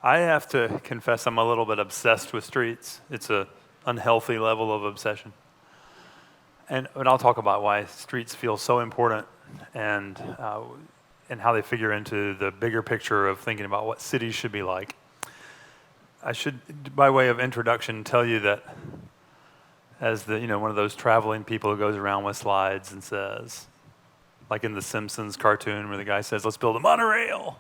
I have to confess I'm a little bit obsessed with streets. It's an unhealthy level of obsession. And I'll talk about why streets feel so important and how they figure into the bigger picture of thinking about what cities should be like. I should, by way of introduction, tell you that as one of those traveling people who goes around with slides and says, like in the Simpsons cartoon where the guy says, "Let's build a monorail."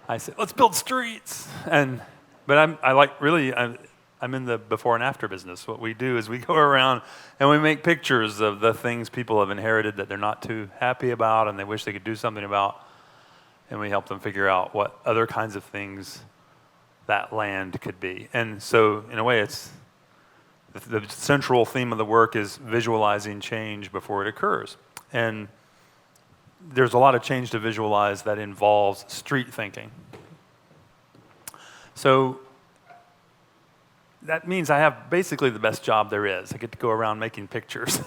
I said, "Let's build streets." But I'm in the before and after business. What we do is we go around and we make pictures of the things people have inherited that they're not too happy about and they wish they could do something about. And we help them figure out what other kinds of things that land could be. And so, in a way, it's the central theme of the work is visualizing change before it occurs. And there's a lot of change to visualize that involves street thinking. So that means I have basically the best job there is. I get to go around making pictures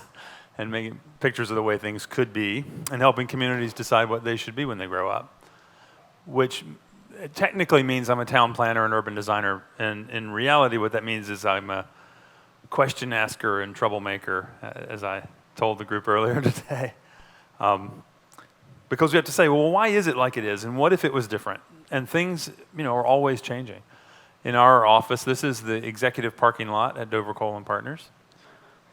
and making pictures of the way things could be and helping communities decide what they should be when they grow up, which technically means I'm a town planner and urban designer. And in reality, what that means is I'm a question asker and troublemaker, as I told the group earlier today. Because we have to say, well, why is it like it is? And what if it was different? And things, are always changing. In our office, this is the executive parking lot at Dover Cole & Partners.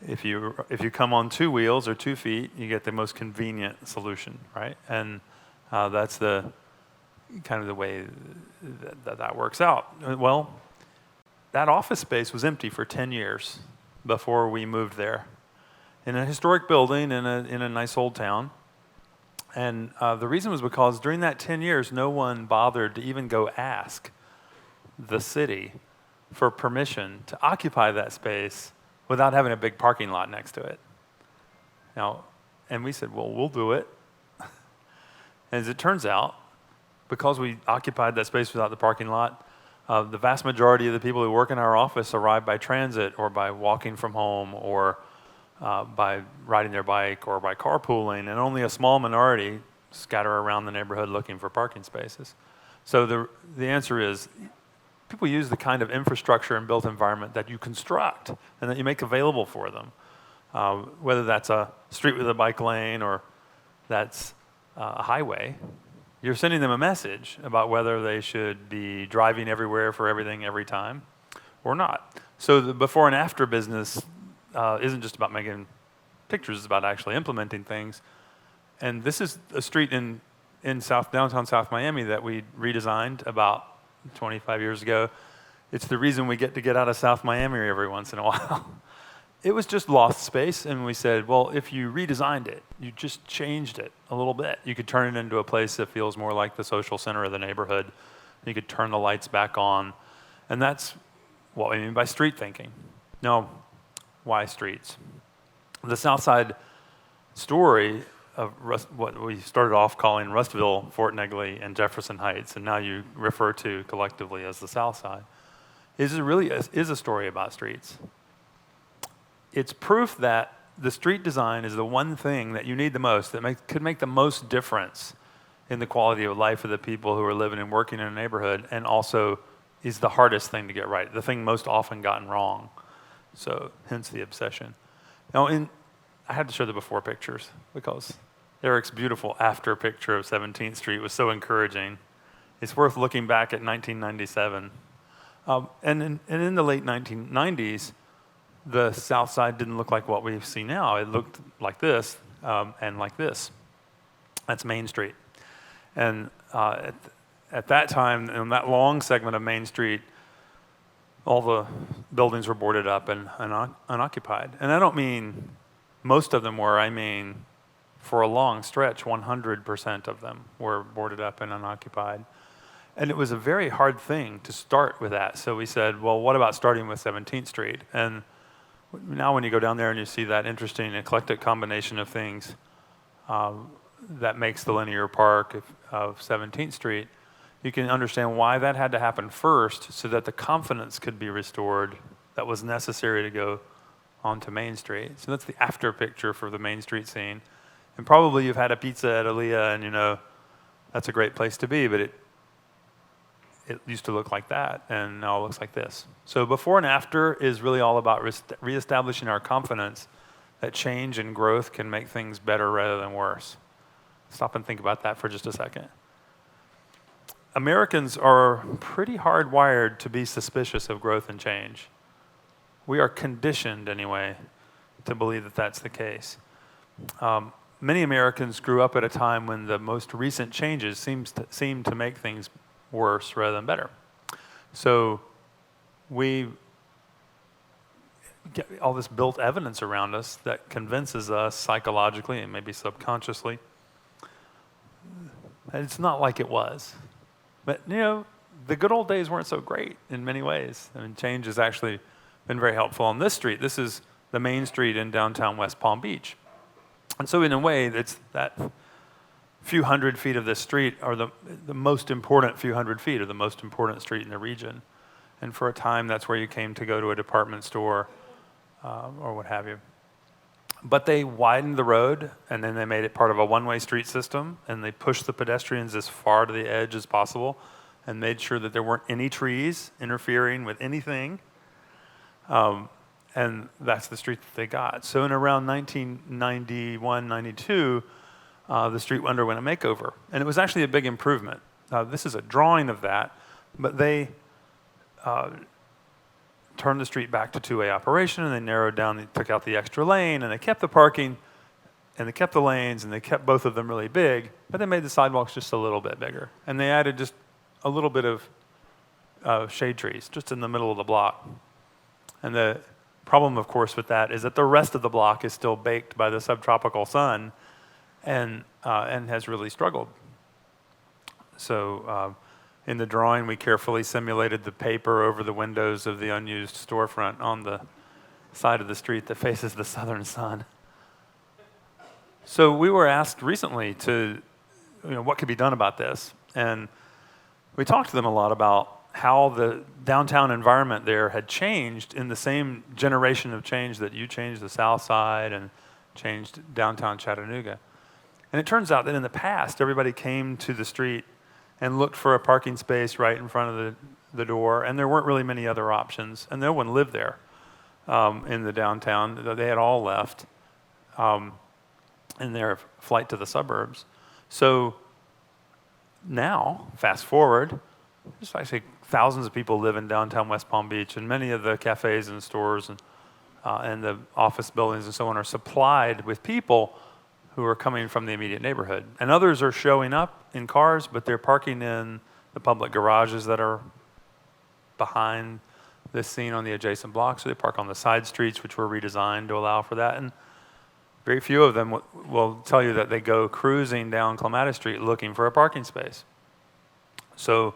If you come on 2 wheels or 2 feet, you get the most convenient solution, right? And that's the kind of the way that works out. Well, that office space was empty for 10 years before we moved there, in a historic building in a nice old town. And the reason was because during that 10 years, no one bothered to even go ask the city for permission to occupy that space without having a big parking lot next to it. And we said, well, we'll do it. As it turns out, because we occupied that space without the parking lot, the vast majority of the people who work in our office arrive by transit or by walking from home or by riding their bike or by carpooling, and only a small minority scatter around the neighborhood looking for parking spaces. So the answer is, people use the kind of infrastructure and built environment that you construct and that you make available for them, whether that's a street with a bike lane or that's a highway. You're sending them a message about whether they should be driving everywhere for everything every time or not. So the before and after business isn't just about making pictures, it's about actually implementing things. And this is a street in downtown South Miami that we redesigned about 25 years ago. It's the reason we get to get out of South Miami every once in a while. It was just lost space, and we said, well, if you redesigned it, you just changed it a little bit, you could turn it into a place that feels more like the social center of the neighborhood. You could turn the lights back on. And that's what we mean by street thinking. Now, why streets? The South Side story of what we started off calling Rustville, Fort Negley, and Jefferson Heights, and now you refer to collectively as the South Side, is a story about streets. It's proof that the street design is the one thing that you need the most, that could make the most difference in the quality of life of the people who are living and working in a neighborhood, and also is the hardest thing to get right, the thing most often gotten wrong. So, hence the obsession. Now, I had to show the before pictures because Eric's beautiful after picture of 17th Street was so encouraging. It's worth looking back at 1997. And in the late 1990s, the South Side didn't look like what we see now. It looked like this and like this. That's Main Street. And at that time, in that long segment of Main Street, all the buildings were boarded up and unoccupied. And I don't mean most of them were, I mean for a long stretch, 100% of them were boarded up and unoccupied. And it was a very hard thing to start with that. So we said, well, what about starting with 17th Street? And now when you go down there and you see that interesting eclectic combination of things that makes the linear park of 17th Street, you can understand why that had to happen first so that the confidence could be restored that was necessary to go onto Main Street. So that's the after picture for the Main Street scene. And probably you've had a pizza at Aaliyah and you know that's a great place to be, but it used to look like that, and now it looks like this. So before and after is really all about reestablishing our confidence that change and growth can make things better rather than worse. Stop and think about that for just a second. Americans are pretty hardwired to be suspicious of growth and change. We are conditioned, anyway, to believe that that's the case. Many Americans grew up at a time when the most recent changes seem to make things worse rather than better. So we get all this built evidence around us that convinces us psychologically and maybe subconsciously that it's not like it was. But, you know, the good old days weren't so great in many ways. I mean, change has actually been very helpful on this street. This is the main street in downtown West Palm Beach. And so in a way, it's that few hundred feet of this street are the most important few hundred feet of the most important street in the region. And for a time, that's where you came to go to a department store or what have you. But they widened the road, and then they made it part of a one-way street system, and they pushed the pedestrians as far to the edge as possible and made sure that there weren't any trees interfering with anything. And that's the street that they got. So in around 1991, 92, the street underwent a makeover. And it was actually a big improvement. This is a drawing of that, but they turned the street back to two-way operation, and they narrowed down, they took out the extra lane, and they kept the parking, and they kept the lanes, and they kept both of them really big, but they made the sidewalks just a little bit bigger. And they added just a little bit of shade trees just in the middle of the block. And the problem, of course, with that is that the rest of the block is still baked by the subtropical sun and has really struggled. So in the drawing, we carefully simulated the paper over the windows of the unused storefront on the side of the street that faces the southern sun. So we were asked recently to, what could be done about this? And we talked to them a lot about how the downtown environment there had changed in the same generation of change that you changed the South Side and changed downtown Chattanooga. And it turns out that in the past, everybody came to the street and looked for a parking space right in front of the door, and there weren't really many other options, and no one lived there in the downtown. They had all left in their flight to the suburbs. So now, fast forward, there's actually thousands of people live in downtown West Palm Beach, and many of the cafes and stores and the office buildings and so on are supplied with people who are coming from the immediate neighborhood. And others are showing up in cars, but they're parking in the public garages that are behind this scene on the adjacent block. So they park on the side streets, which were redesigned to allow for that. And very few of them will tell you that they go cruising down Clematis Street looking for a parking space. So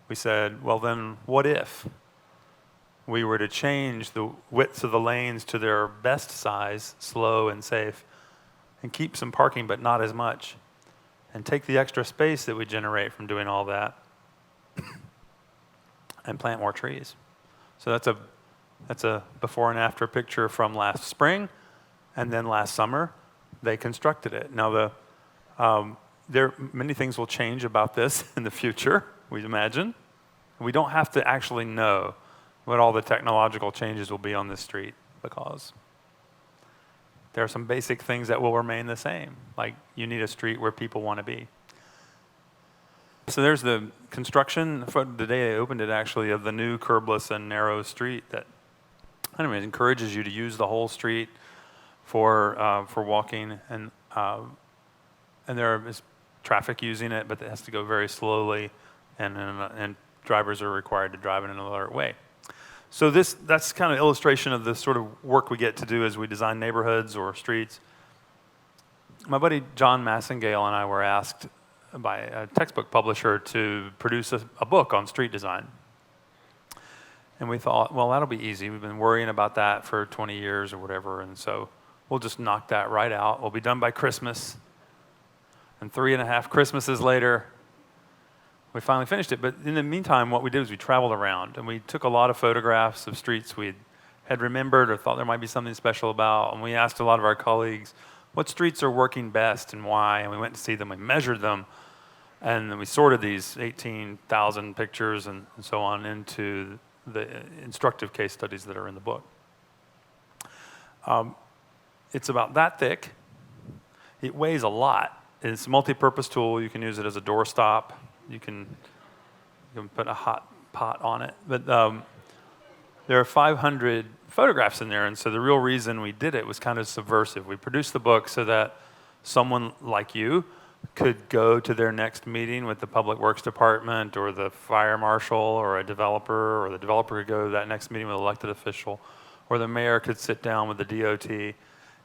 we said, well then, what if we were to change the widths of the lanes to their best size, slow and safe, and keep some parking but not as much, and take the extra space that we generate from doing all that and plant more trees. So that's a before and after picture from last spring, and then last summer they constructed it. Now many things will change about this in the future, we imagine. We don't have to actually know what all the technological changes will be on this street, because there are some basic things that will remain the same, like you need a street where people want to be. So there's the construction, for the day they opened it actually, of the new curbless and narrow street that encourages you to use the whole street for walking, and there is traffic using it, but it has to go very slowly, and drivers are required to drive in another way. So that's kind of illustration of the sort of work we get to do as we design neighborhoods or streets. My buddy John Massengale and I were asked by a textbook publisher to produce a book on street design. And we thought, well, that'll be easy. We've been worrying about that for 20 years or whatever, and so we'll just knock that right out. We'll be done by Christmas. And 3.5 Christmases later, we finally finished it. But in the meantime, what we did was we traveled around, and we took a lot of photographs of streets we had remembered or thought there might be something special about. And we asked a lot of our colleagues, what streets are working best and why? And we went to see them, we measured them. And then we sorted these 18,000 pictures and so on into the instructive case studies that are in the book. It's about that thick. It weighs a lot. It's a multi-purpose tool. You can use it as a doorstop. You can put a hot pot on it. But there are 500 photographs in there, and so the real reason we did it was kind of subversive. We produced the book so that someone like you could go to their next meeting with the Public Works Department or the fire marshal or a developer, or the developer could go to that next meeting with an elected official, or the mayor could sit down with the DOT,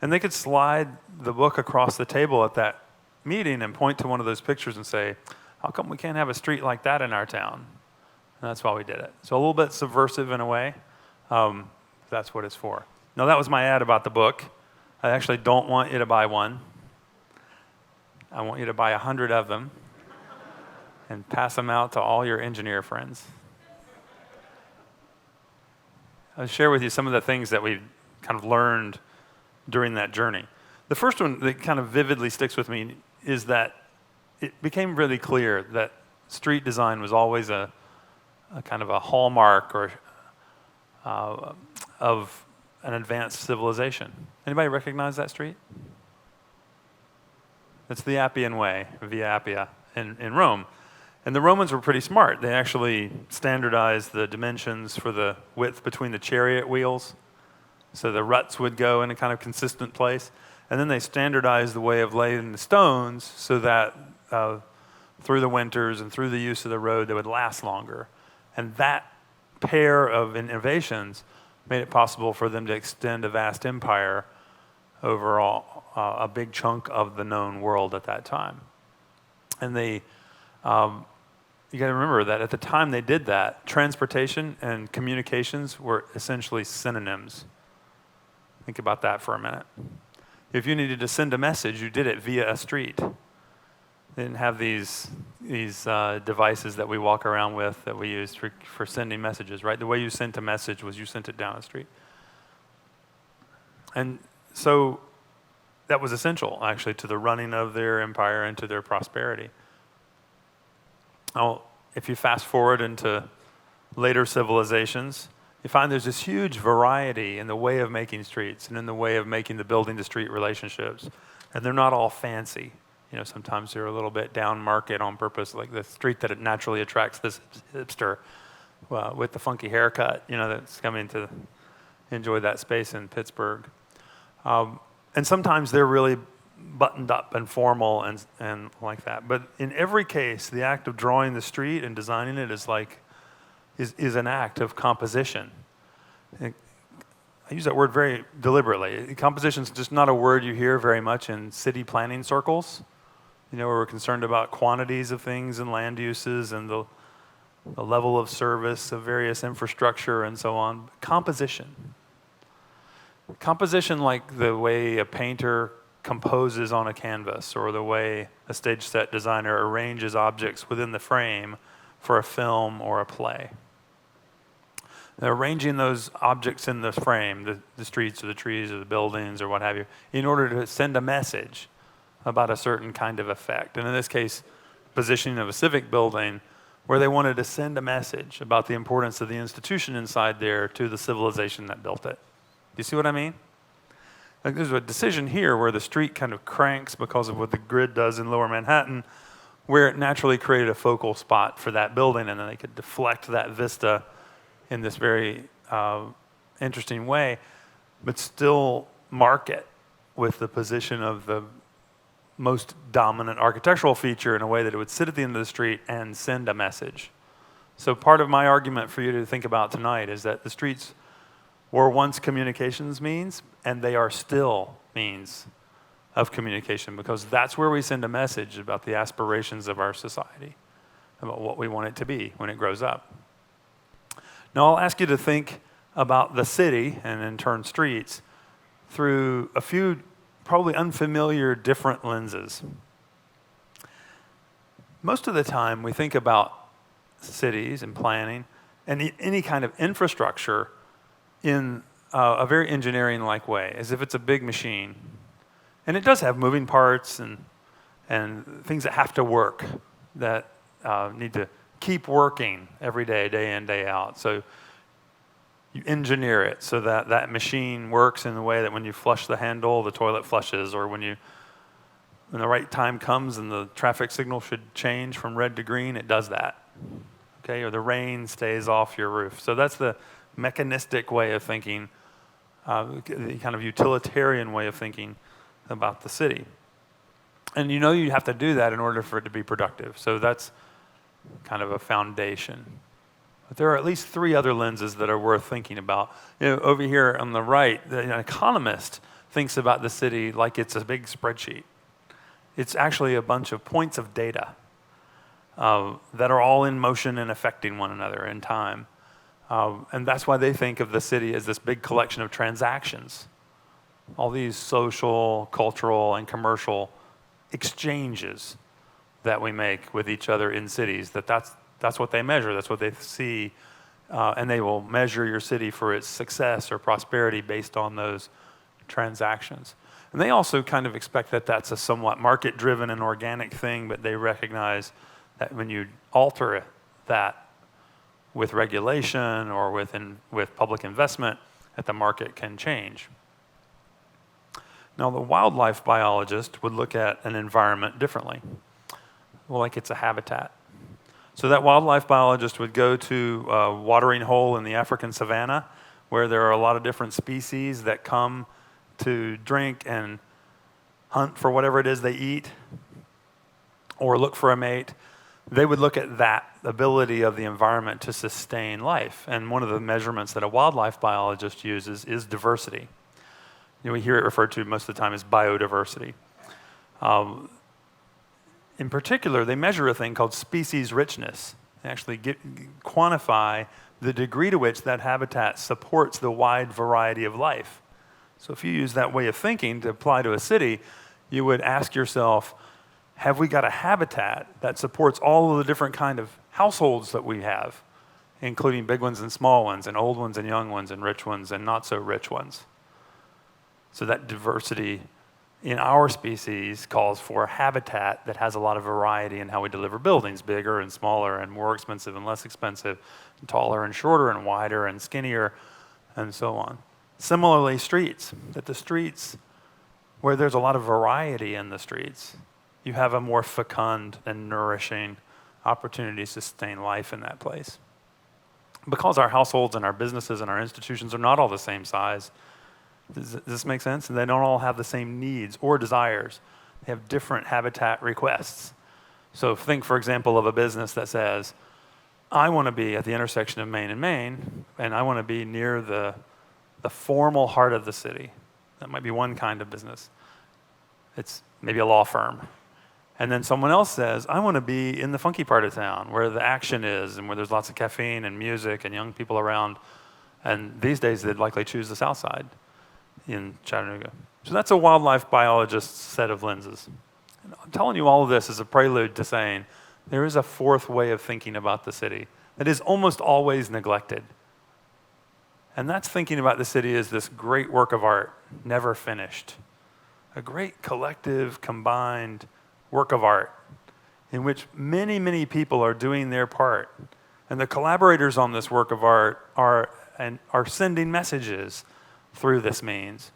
and they could slide the book across the table at that meeting and point to one of those pictures and say, how come we can't have a street like that in our town? And that's why we did it. So a little bit subversive in a way. That's what it's for. Now, that was my ad about the book. I actually don't want you to buy one. I want you to buy 100 of them and pass them out to all your engineer friends. I'll share with you some of the things that we've kind of learned during that journey. The first one that kind of vividly sticks with me is that it became really clear that street design was always a kind of a hallmark or of an advanced civilization. Anybody recognize that street? It's the Appian Way, Via Appia, in Rome. And the Romans were pretty smart. They actually standardized the dimensions for the width between the chariot wheels, so the ruts would go in a kind of consistent place. And then they standardized the way of laying the stones so that through the winters and through the use of the road, they would last longer. And that pair of innovations made it possible for them to extend a vast empire over a big chunk of the known world at that time. And they, you got to remember that at the time they did that, transportation and communications were essentially synonyms. Think about that for a minute. If you needed to send a message, you did it via a street. They didn't have these devices that we walk around with that we use for sending messages, right? The way you sent a message was you sent it down a street. And so that was essential, actually, to the running of their empire and to their prosperity. Now, if you fast forward into later civilizations, you find there's this huge variety in the way of making streets and in the way of making the building-to-street relationships. And they're not all fancy. You know, sometimes they're a little bit down market on purpose, like the street that it naturally attracts this hipster with the funky haircut, you know, that's coming to enjoy that space in Pittsburgh. And sometimes they're really buttoned up and formal and like that. But in every case, the act of drawing the street and designing it is an act of composition. I use that word very deliberately. Composition is just not a word you hear very much in city planning circles. You know, where we're concerned about quantities of things and land uses and the level of service of various infrastructure and so on. Composition. Composition, like the way a painter composes on a canvas or the way a stage set designer arranges objects within the frame for a film or a play. They're arranging those objects in the frame, the streets or the trees or the buildings or what have you, in order to send a message about a certain kind of effect. And in this case, positioning of a civic building where they wanted to send a message about the importance of the institution inside there to the civilization that built it. Do you see what I mean? Like there's a decision here where the street kind of cranks because of what the grid does in Lower Manhattan, where it naturally created a focal spot for that building, and then they could deflect that vista in this very interesting way, but still mark it with the position of the most dominant architectural feature in a way that it would sit at the end of the street and send a message. So part of my argument for you to think about tonight is that the streets were once communications means, and they are still means of communication, because that's where we send a message about the aspirations of our society, about what we want it to be when it grows up. Now, I'll ask you to think about the city, and in turn streets, through a few probably unfamiliar different lenses. Most of the time, we think about cities and planning and any kind of infrastructure in a very engineering-like way, as if it's a big machine. And it does have moving parts and things that have to work. that need to keep working every day, day in, day out. So you engineer it so that that machine works in the way that when you flush the handle, the toilet flushes, or when the right time comes and the traffic signal should change from red to green, it does that. Okay, or the rain stays off your roof. So that's the mechanistic way of thinking, the kind of utilitarian way of thinking about the city. And you know you have to do that in order for it to be productive. So that's kind of a foundation. But there are at least 3 other lenses that are worth thinking about. Over here on the right, an economist thinks about the city like it's a big spreadsheet. It's actually a bunch of points of data that are all in motion and affecting one another in time. And that's why they think of the city as this big collection of transactions. All these social, cultural, and commercial exchanges that we make with each other in cities, that's what they measure, that's what they see, and they will measure your city for its success or prosperity based on those transactions. And they also kind of expect that that's a somewhat market-driven and organic thing, but they recognize that when you alter that with regulation or with public investment, that the market can change. Now, the wildlife biologist would look at an environment differently, like it's a habitat. So that wildlife biologist would go to a watering hole in the African savanna where there are a lot of different species that come to drink and hunt for whatever it is they eat or look for a mate. They would look at that ability of the environment to sustain life. And one of the measurements that a wildlife biologist uses is diversity. We hear it referred to most of the time as biodiversity. In particular, they measure a thing called species richness. They actually quantify the degree to which that habitat supports the wide variety of life. So if you use that way of thinking to apply to a city, you would ask yourself, have we got a habitat that supports all of the different kind of households that we have, including big ones and small ones, and old ones and young ones, and rich ones and not so rich ones? So that diversity in our species calls for a habitat that has a lot of variety in how we deliver buildings, bigger and smaller and more expensive and less expensive, and taller and shorter and wider and skinnier, and so on. Similarly, streets, that the streets, where there's a lot of variety in the streets, you have a more fecund and nourishing opportunity to sustain life in that place. Because our households and our businesses and our institutions are not all the same size, does this make sense? And they don't all have the same needs or desires. They have different habitat requests. So think, for example, of a business that says, I want to be at the intersection of Main and Main, and I want to be near the formal heart of the city. That might be one kind of business. It's maybe a law firm. And then someone else says, I want to be in the funky part of town where the action is and where there's lots of caffeine and music and young people around. And these days, they'd likely choose the south side in Chattanooga. So that's a wildlife biologist's set of lenses. And I'm telling you all of this as a prelude to saying there is a 4th way of thinking about the city that is almost always neglected. And that's thinking about the city as this great work of art, never finished. A great collective, combined work of art in which many, many people are doing their part. And the collaborators on this work of art are sending messages through this means.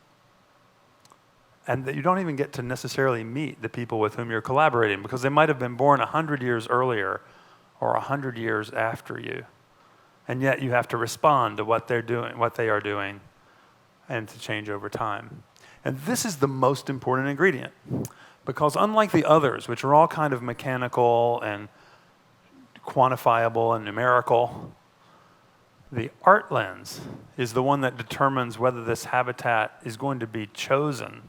And that you don't even get to necessarily meet the people with whom you're collaborating because they might have been born 100 years earlier or 100 years after you. And yet you have to respond to what they are doing, and to change over time. And this is the most important ingredient, because unlike the others, which are all kind of mechanical and quantifiable and numerical, the art lens is the one that determines whether this habitat is going to be chosen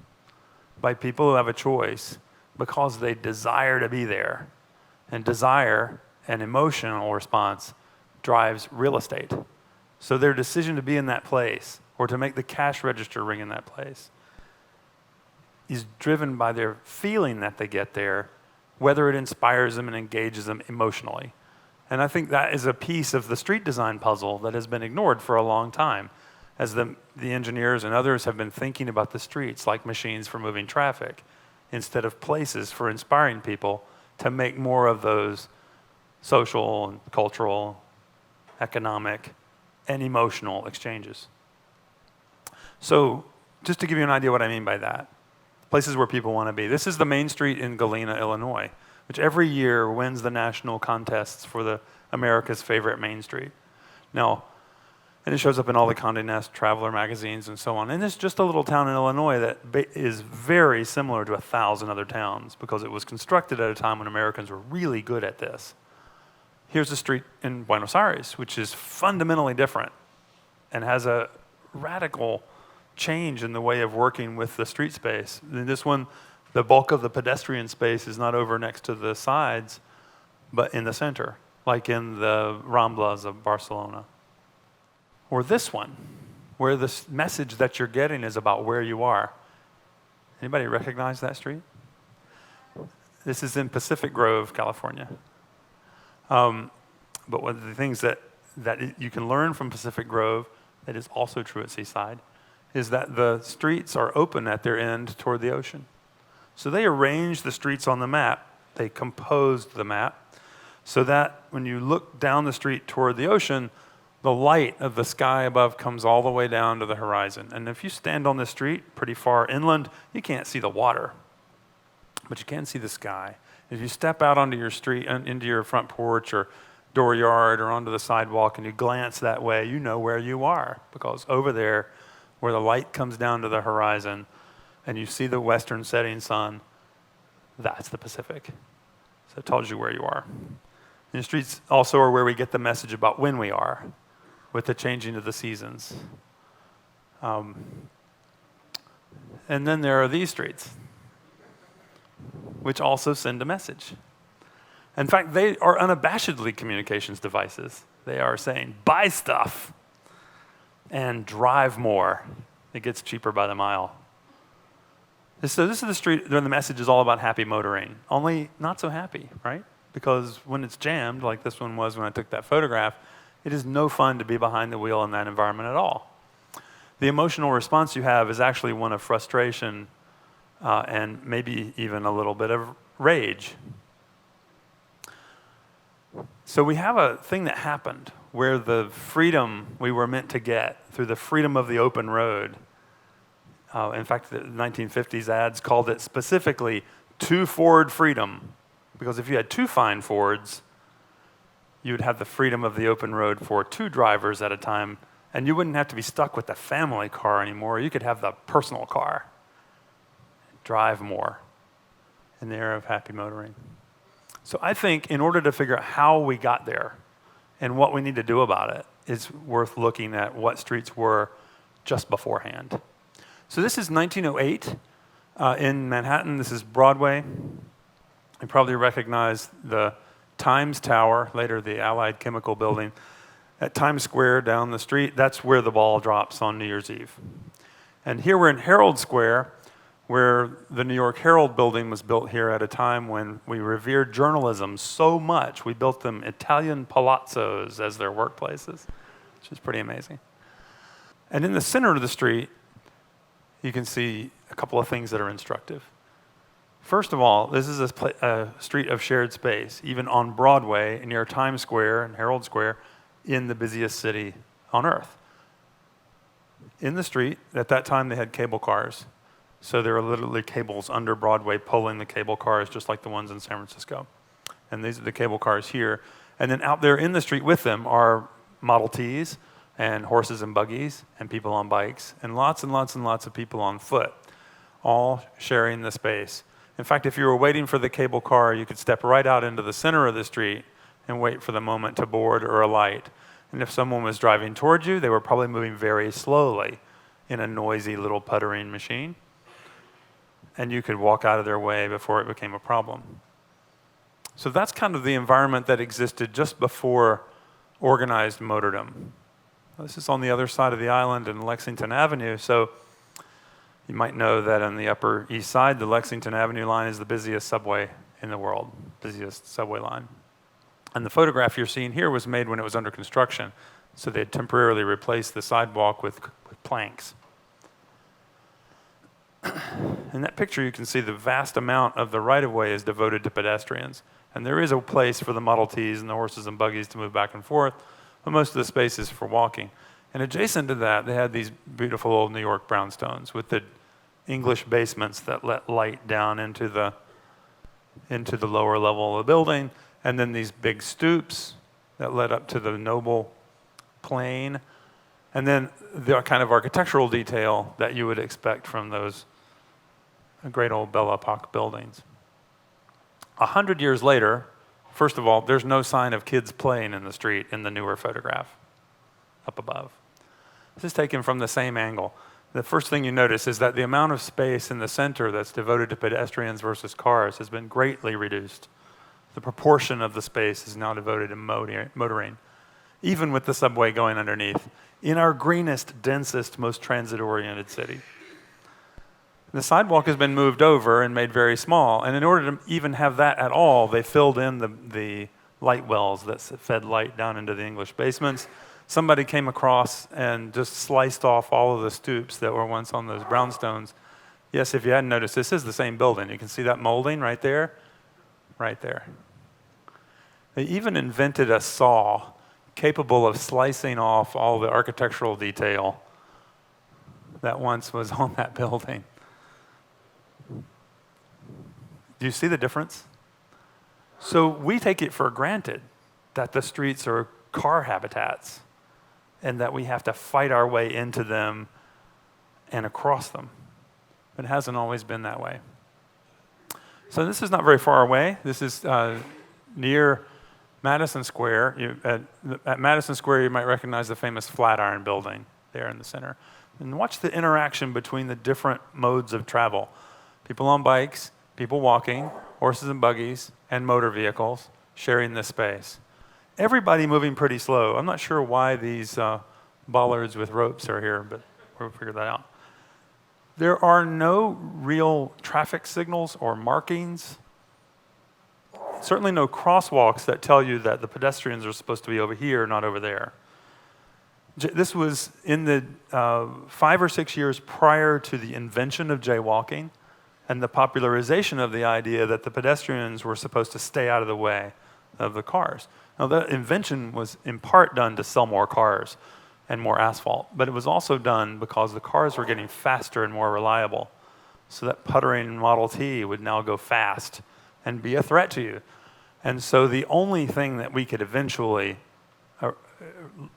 by people who have a choice because they desire to be there. And desire, an emotional response, drives real estate. So their decision to be in that place or to make the cash register ring in that place is driven by their feeling that they get there, whether it inspires them and engages them emotionally. And I think that is a piece of the street design puzzle that has been ignored for a long time, as the engineers and others have been thinking about the streets like machines for moving traffic instead of places for inspiring people to make more of those social and cultural, economic, and emotional exchanges. So just to give you an idea what I mean by that, places where people want to be. This is the main street in Galena, Illinois, which every year wins the national contests for the America's favorite main street. Now, and it shows up in all the Condé Nast Traveler magazines and so on. And it's just a little town in Illinois that is very similar to 1,000 other towns because it was constructed at a time when Americans were really good at this. Here's a street in Buenos Aires, which is fundamentally different and has a radical change in the way of working with the street space. In this one, the bulk of the pedestrian space is not over next to the sides, but in the center, like in the Ramblas of Barcelona. Or this one, where the message that you're getting is about where you are. Anybody recognize that street? This is in Pacific Grove, California. But one of the things that you can learn from Pacific Grove that is also true at Seaside is that the streets are open at their end toward the ocean. So they arranged the streets on the map. They composed the map so that when you look down the street toward the ocean, the light of the sky above comes all the way down to the horizon. And if you stand on the street pretty far inland, you can't see the water, but you can see the sky. If you step out onto your street, into your front porch or dooryard or onto the sidewalk and you glance that way, you know where you are, because over there, where the light comes down to the horizon and you see the western setting sun, that's the Pacific. So it tells you where you are. And the streets also are where we get the message about when we are, with the changing of the seasons. And then there are these streets, which also send a message. In fact, they are unabashedly communications devices. They are saying, buy stuff and drive more. It gets cheaper by the mile. So this is the street where the message is all about happy motoring, only not so happy, right? Because when it's jammed, like this one was when I took that photograph, it is no fun to be behind the wheel in that environment at all. The emotional response you have is actually one of frustration and maybe even a little bit of rage. So we have a thing that happened where the freedom we were meant to get through the freedom of the open road, in fact, the 1950s ads called it specifically two-Ford freedom, because if you had two fine Fords, you would have the freedom of the open road for two drivers at a time, and you wouldn't have to be stuck with the family car anymore. You could have the personal car. Drive more in the era of happy motoring. So I think in order to figure out how we got there and what we need to do about it, it's worth looking at what streets were just beforehand. So this is 1908 in Manhattan. This is Broadway. You probably recognize the Times Tower, later the Allied Chemical Building, at Times Square down the street. That's where the ball drops on New Year's Eve. And here we're in Herald Square, where the New York Herald building was built here at a time when we revered journalism so much. We built them Italian palazzos as their workplaces, which is pretty amazing. And in the center of the street, you can see a couple of things that are instructive. First of all, this is a street of shared space, even on Broadway, near Times Square and Herald Square, in the busiest city on earth. In the street, at that time, they had cable cars. So there are literally cables under Broadway pulling the cable cars, just like the ones in San Francisco. And these are the cable cars here. And then out there in the street with them are Model Ts and horses and buggies and people on bikes and lots and lots and lots of people on foot, all sharing the space. In fact, if you were waiting for the cable car, you could step right out into the center of the street and wait for the moment to board or alight. And if someone was driving towards you, they were probably moving very slowly in a noisy little puttering machine. And you could walk out of their way before it became a problem. So that's kind of the environment that existed just before organized motordom. This is on the other side of the island in Lexington Avenue, so you might know that on the Upper East Side, the Lexington Avenue line is the busiest subway in the world, busiest subway line. And the photograph you're seeing here was made when it was under construction, so they had temporarily replaced the sidewalk with planks. In that picture, you can see the vast amount of the right-of-way is devoted to pedestrians. And there is a place for the Model Ts and the horses and buggies to move back and forth, but most of the space is for walking. And adjacent to that, they had these beautiful old New York brownstones with the English basements that let light down into the lower level of the building, and then these big stoops that led up to the noble plain, and then the kind of architectural detail that you would expect from those great old Belle Epoque buildings. 100 years later, first of all, there's no sign of kids playing in the street in the newer photograph up above. This is taken from the same angle. The first thing you notice is that the amount of space in the center that's devoted to pedestrians versus cars has been greatly reduced. The proportion of the space is now devoted to motoring, even with the subway going underneath, in our greenest, densest, most transit-oriented city. The sidewalk has been moved over and made very small, and in order to even have that at all, they filled in the light wells that fed light down into the English basements. Somebody came across and just sliced off all of the stoops that were once on those brownstones. Yes, if you hadn't noticed, this is the same building. You can see that molding right there, right there. They even invented a saw capable of slicing off all the architectural detail that once was on that building. Do you see the difference? So we take it for granted that the streets are car habitats and that we have to fight our way into them and across them. It hasn't always been that way. So this is not very far away. This is near Madison Square. At Madison Square, you might recognize the famous Flatiron Building there in the center. And watch the interaction between the different modes of travel. People on bikes, people walking, horses and buggies, and motor vehicles sharing this space. Everybody moving pretty slow. I'm not sure why these bollards with ropes are here, but we'll figure that out. There are no real traffic signals or markings. Certainly no crosswalks that tell you that the pedestrians are supposed to be over here, not over there. This was in the 5 or 6 years prior to the invention of jaywalking and the popularization of the idea that the pedestrians were supposed to stay out of the way of the cars. Now, that invention was in part done to sell more cars and more asphalt, but it was also done because the cars were getting faster and more reliable. So that puttering Model T would now go fast and be a threat to you. And so the only thing that we could eventually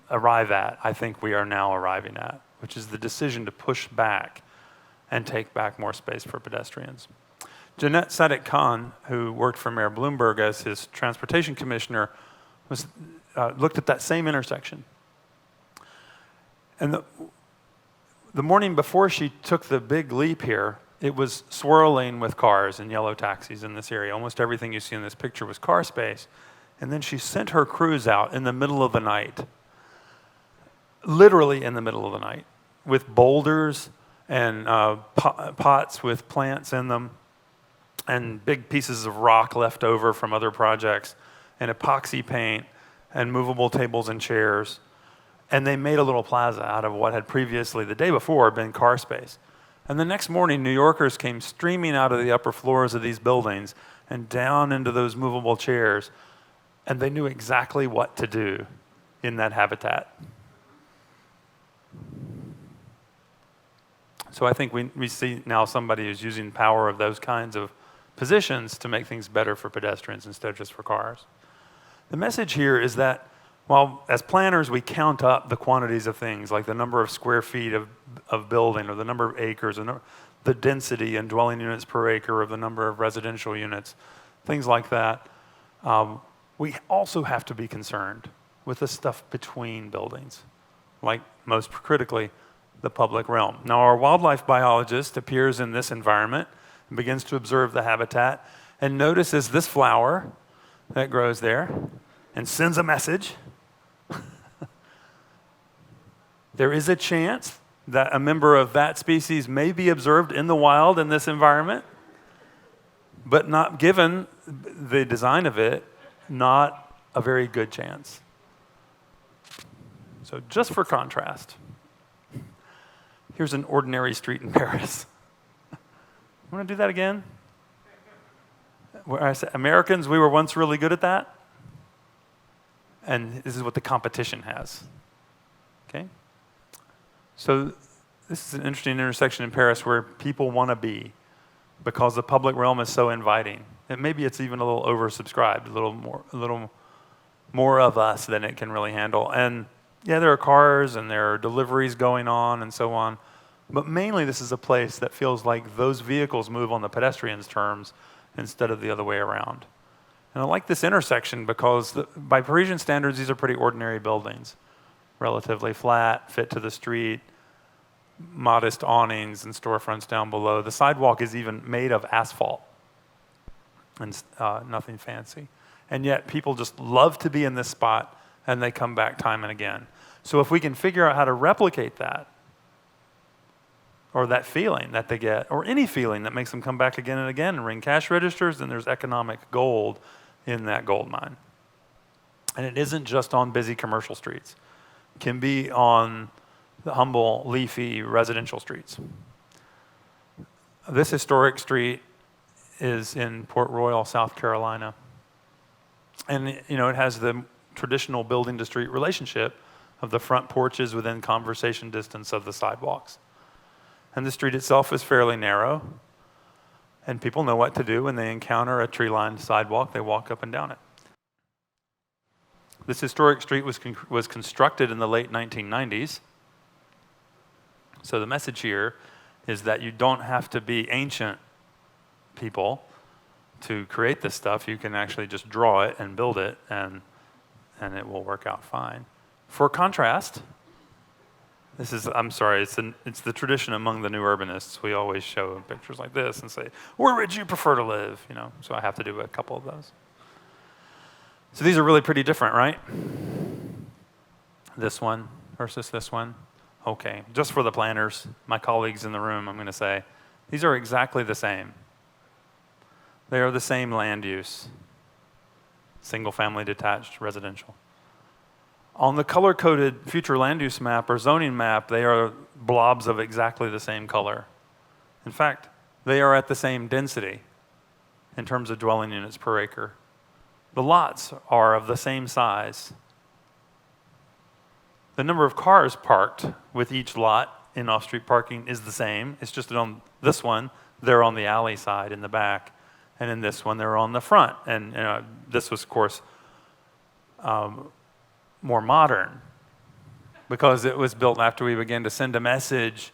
arrive at, I think we are now arriving at, which is the decision to push back and take back more space for pedestrians. Jeanette Sadiq Khan, who worked for Mayor Bloomberg as his transportation commissioner, looked at that same intersection. And the morning before she took the big leap here, it was swirling with cars and yellow taxis in this area. Almost everything you see in this picture was car space. And then she sent her crews out in the middle of the night, literally in the middle of the night, with boulders and pots with plants in them, and big pieces of rock left over from other projects, and epoxy paint, and movable tables and chairs. And they made a little plaza out of what had previously, the day before, been car space. And the next morning, New Yorkers came streaming out of the upper floors of these buildings and down into those movable chairs, and they knew exactly what to do in that habitat. So I think we see now somebody who's using power of those kinds of positions to make things better for pedestrians instead of just for cars. The message here is that while as planners we count up the quantities of things, like the number of square feet of building or the number of acres, or the density in dwelling units per acre of the number of residential units, things like that, we also have to be concerned with the stuff between buildings, like most critically, the public realm. Now, our wildlife biologist appears in this environment and begins to observe the habitat and notices this flower that grows there and sends a message. There is a chance that a member of that species may be observed in the wild in this environment, but not given the design of it, not a very good chance. So just for contrast, here's an ordinary street in Paris. Want to do that again? Where I said, Americans, we were once really good at that. And this is what the competition has. Okay? So this is an interesting intersection in Paris where people want to be because the public realm is so inviting. And maybe it's even a little oversubscribed, a little more of us than it can really handle. And yeah, there are cars and there are deliveries going on and so on. But mainly this is a place that feels like those vehicles move on the pedestrians' terms instead of the other way around. And I like this intersection because by Parisian standards, these are pretty ordinary buildings. Relatively flat, fit to the street, modest awnings and storefronts down below. The sidewalk is even made of asphalt and nothing fancy. And yet people just love to be in this spot and they come back time and again. So if we can figure out how to replicate that, or that feeling that they get, or any feeling that makes them come back again and again and ring cash registers, then there's economic gold in that gold mine. And it isn't just on busy commercial streets. It can be on the humble, leafy residential streets. This historic street is in Port Royal, South Carolina. And it has the traditional building to street relationship of the front porches within conversation distance of the sidewalks. And the street itself is fairly narrow. And people know what to do when they encounter a tree-lined sidewalk. They walk up and down it. This historic street was constructed in the late 1990s. So the message here is that you don't have to be ancient people to create this stuff. You can actually just draw it and build it, and it will work out fine. For contrast, it's the tradition among the new urbanists. We always show pictures like this and say, where would you prefer to live? So I have to do a couple of those. So these are really pretty different, right? This one versus this one. Okay, just for the planners, my colleagues in the room, I'm going to say, these are exactly the same. They are the same land use. Single-family detached residential. On the color-coded future land use map or zoning map, they are blobs of exactly the same color. In fact, they are at the same density in terms of dwelling units per acre. The lots are of the same size. The number of cars parked with each lot in off-street parking is the same. It's just that on this one, they're on the alley side in the back, and in this one, they're on the front. And this was, of course, more modern because it was built after we began to send a message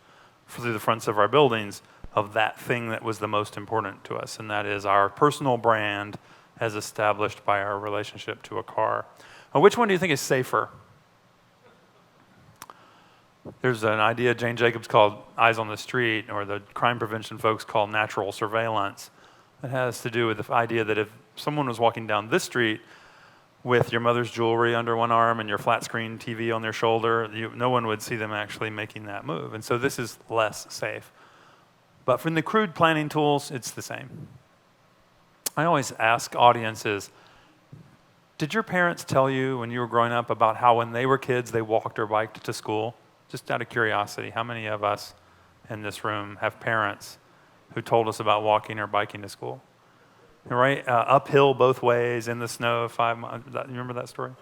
through the fronts of our buildings of that thing that was the most important to us, and that is our personal brand as established by our relationship to a car. Now, which one do you think is safer? There's an idea Jane Jacobs called eyes on the street, or the crime prevention folks call natural surveillance. It has to do with the idea that if someone was walking down this street with your mother's jewelry under one arm and your flat screen TV on their shoulder, no one would see them actually making that move. And so this is less safe. But from the crude planning tools, it's the same. I always ask audiences, did your parents tell you when you were growing up about how when they were kids they walked or biked to school? Just out of curiosity, how many of us in this room have parents who told us about walking or biking to school? Right? Uphill both ways in the snow, 5 miles. You remember that story?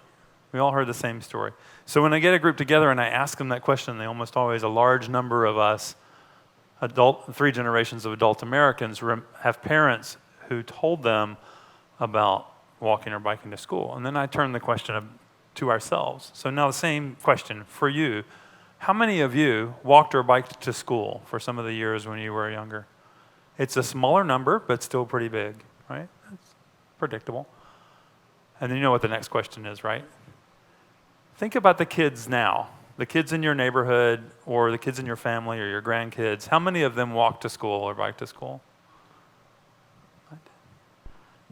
We all heard the same story. So when I get a group together and I ask them that question, they almost always, a large number of us, 3 generations of adult Americans, have parents who told them about walking or biking to school. And then I turn the question to ourselves. So now the same question for you. How many of you walked or biked to school for some of the years when you were younger? It's a smaller number, but still pretty big, right? That's predictable. And then you know what the next question is, right? Think about the kids now, the kids in your neighborhood or the kids in your family or your grandkids. How many of them walk to school or bike to school?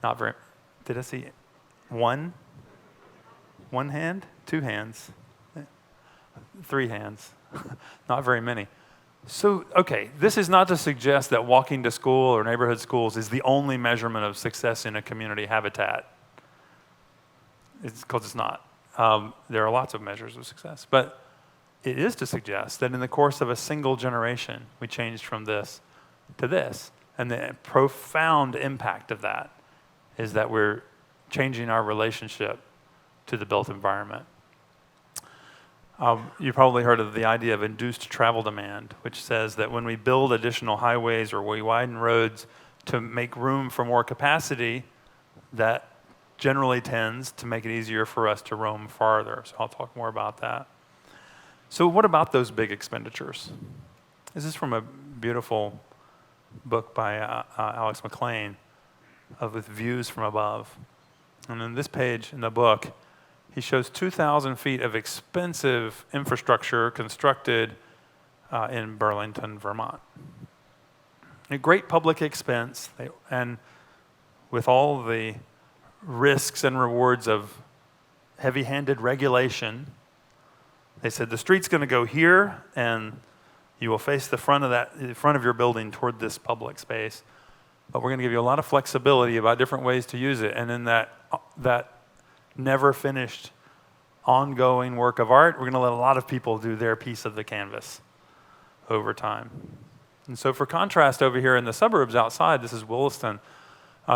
Not very. Did I see one? One hand? 2 hands? 3 hands. Not very many. So, okay, this is not to suggest that walking to school or neighborhood schools is the only measurement of success in a community habitat. It's because it's not. There are lots of measures of success. But it is to suggest that in the course of a single generation, we changed from this to this. And the profound impact of that is that we're changing our relationship to the built environment. You probably heard of the idea of induced travel demand, which says that when we build additional highways or we widen roads to make room for more capacity, that generally tends to make it easier for us to roam farther. So I'll talk more about that. So what about those big expenditures? This is from a beautiful book by Alex McLean with views from above. And in this page in the book, he shows 2,000 feet of expensive infrastructure constructed in Burlington, Vermont. A great public expense, and with all the risks and rewards of heavy-handed regulation, they said the street's going to go here, and you will face the front of your building toward this public space. But we're going to give you a lot of flexibility about different ways to use it. And in that never finished, ongoing work of art, we're going to let a lot of people do their piece of the canvas over time. And so for contrast, over here in the suburbs outside, this is Williston.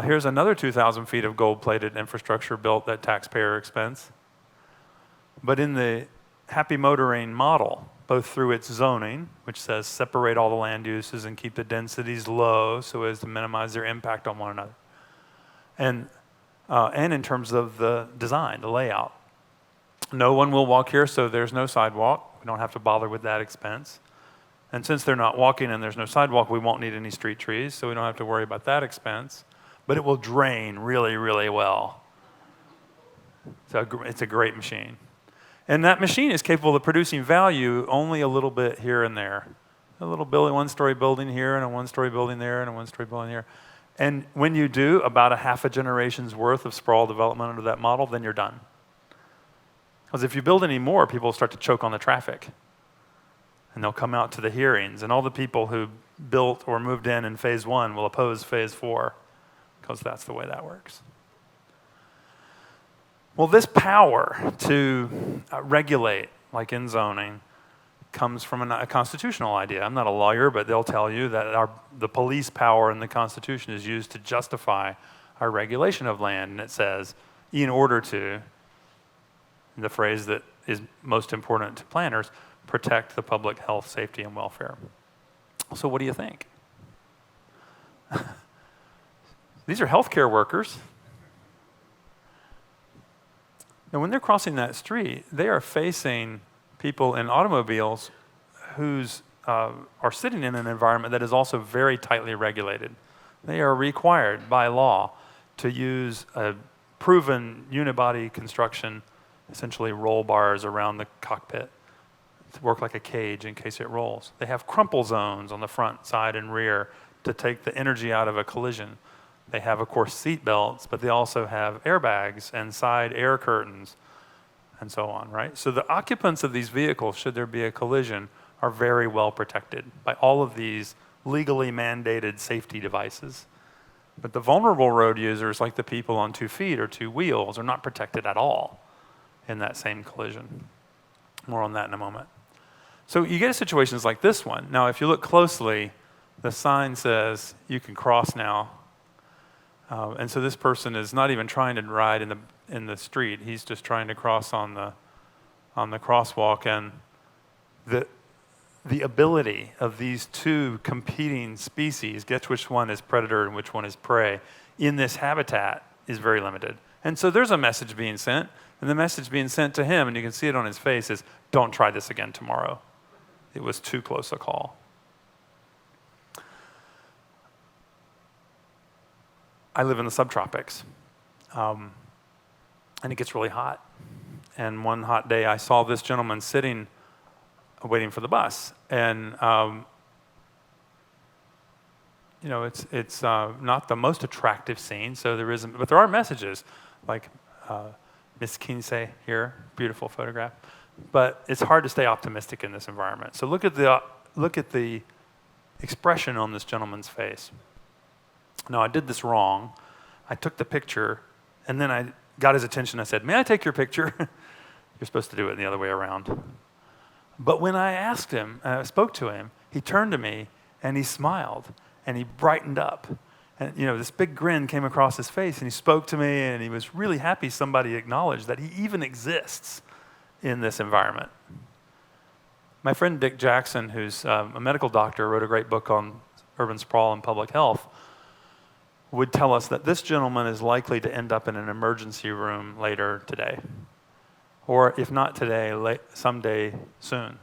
Here's another 2,000 feet of gold-plated infrastructure built at taxpayer expense. But in the happy motoring model, both through its zoning, which says separate all the land uses and keep the densities low so as to minimize their impact on one another, and in terms of the design, the layout. No one will walk here, so there's no sidewalk. We don't have to bother with that expense. And since they're not walking and there's no sidewalk, we won't need any street trees, so we don't have to worry about that expense. But it will drain really, really well. So it's a great machine. And that machine is capable of producing value only a little bit here and there. A little one-story building here and a one-story building there and a one-story building here. And when you do about a half a generation's worth of sprawl development under that model, then you're done. Because if you build any more, people will start to choke on the traffic. And they'll come out to the hearings. And all the people who built or moved in phase 1 will oppose phase 4, because that's the way that works. Well, this power to regulate, like in zoning, comes from a constitutional idea. I'm not a lawyer, but they'll tell you that the police power in the Constitution is used to justify our regulation of land. And it says, in order to, the phrase that is most important to planners, protect the public health, safety, and welfare. So what do you think? These are healthcare workers. Now, when they're crossing that street, they are facing people in automobiles who are sitting in an environment that is also very tightly regulated. They are required by law to use a proven unibody construction, essentially roll bars around the cockpit to work like a cage in case it rolls. They have crumple zones on the front, side, and rear to take the energy out of a collision. They have, of course, seat belts, but they also have airbags and side air curtains and so on, right? So the occupants of these vehicles, should there be a collision, are very well protected by all of these legally mandated safety devices. But the vulnerable road users, like the people on 2 feet or 2 wheels, are not protected at all in that same collision. More on that in a moment. So you get situations like this one. Now, if you look closely, the sign says you can cross now. And so this person is not even trying to ride in the street. He's just trying to cross on the crosswalk. And the ability of these two competing species, guess which one is predator and which one is prey, in this habitat is very limited. And so there's a message being sent, and the message being sent to him, and you can see it on his face, is don't try this again tomorrow. It was too close a call. I live in the subtropics, and it gets really hot. And one hot day, I saw this gentleman sitting, waiting for the bus. And it's not the most attractive scene, so there isn't. But there are messages, like Miss Kinsey here, beautiful photograph. But it's hard to stay optimistic in this environment. So look at the expression on this gentleman's face. No, I did this wrong. I took the picture, and then I got his attention. I said, "May I take your picture?" You're supposed to do it the other way around. But when I asked him, I spoke to him, he turned to me, and he smiled. and he brightened up. And this big grin came across his face, and he spoke to me, and he was really happy somebody acknowledged that he even exists in this environment. My friend Dick Jackson, who's a medical doctor, wrote a great book on urban sprawl and public health, would tell us that this gentleman is likely to end up in an emergency room later today. Or if not today, someday soon.